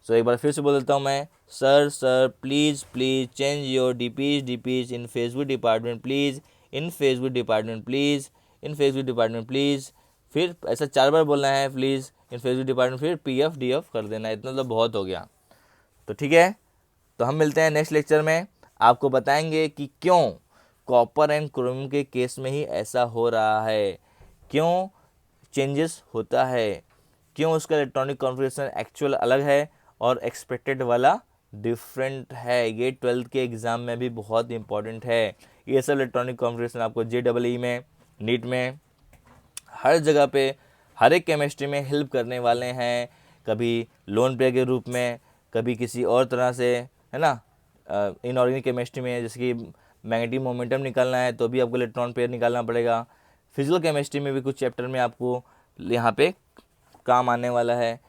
Speaker 1: सो एक बार फिर से बोल देता हूँ मैं, sir please change your DPs in Facebook department please, in Facebook department please, in Facebook department please. फिर ऐसा 4 बार बोलना है, प्लीज़ इन फेसबुक डिपार्टमेंट, फिर PF DF कर देना है, इतना तो बहुत हो गया। तो ठीक है, तो हम मिलते हैं नेक्स्ट लेक्चर में, आपको बताएंगे कि क्यों कॉपर एंड क्रोमियम के केस में ही ऐसा हो रहा है, क्यों चेंजेस होता है, क्यों उसका इलेक्ट्रॉनिक कॉन्फ़िगरेशन एक्चुअल अलग है और एक्सपेक्टेड वाला डिफरेंट है। ये 12th के एग्ज़ाम में भी बहुत इंपॉर्टेंट है। ये सब इलेक्ट्रॉनिक कॉन्फ़िगरेशन आपको JEE में, नीट में, हर जगह पे, हर एक केमिस्ट्री में हेल्प करने वाले हैं। कभी लोन पेयर के रूप में, कभी किसी और तरह से, है ना। इनऑर्गेनिक केमिस्ट्री में जैसे कि मैग्नेटिक मोमेंटम निकालना है तो भी आपको इलेक्ट्रॉन पेयर निकालना पड़ेगा। फिजिकल केमिस्ट्री में भी कुछ चैप्टर में आपको यहाँ पे काम आने वाला है।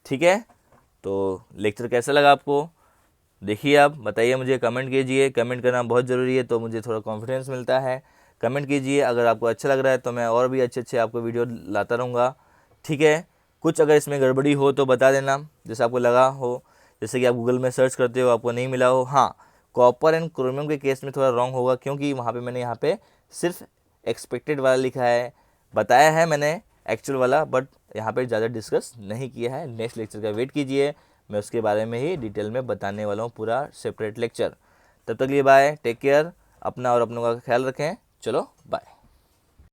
Speaker 1: ठीक है, तो लेक्चर कैसा लगा आपको, देखिए आप बताइए, मुझे कमेंट कीजिए, कमेंट करना बहुत ज़रूरी है, तो मुझे थोड़ा कॉन्फिडेंस मिलता है। कमेंट कीजिए, अगर आपको अच्छा लग रहा है तो मैं और भी अच्छे आपको वीडियो लाता रहूँगा। ठीक है, कुछ अगर इसमें गड़बड़ी हो तो बता देना, जैसे आपको लगा हो, जैसे कि आप गूगल में सर्च करते हो आपको नहीं मिला हो। हाँ, कॉपर एंड क्रोमियम के केस में थोड़ा रॉन्ग होगा, क्योंकि वहाँ पे मैंने यहाँ पे सिर्फ एक्सपेक्टेड वाला लिखा है, बताया है मैंने एक्चुअल वाला, बट यहाँ पे ज़्यादा डिस्कस नहीं किया है। नेक्स्ट लेक्चर का वेट कीजिए, मैं उसके बारे में ही डिटेल में बताने वाला हूँ, पूरा सेपरेट लेक्चर। तब तक लिए बाय, टेक केयर, अपना और अपनों का ख्याल रखें। चलो बाय।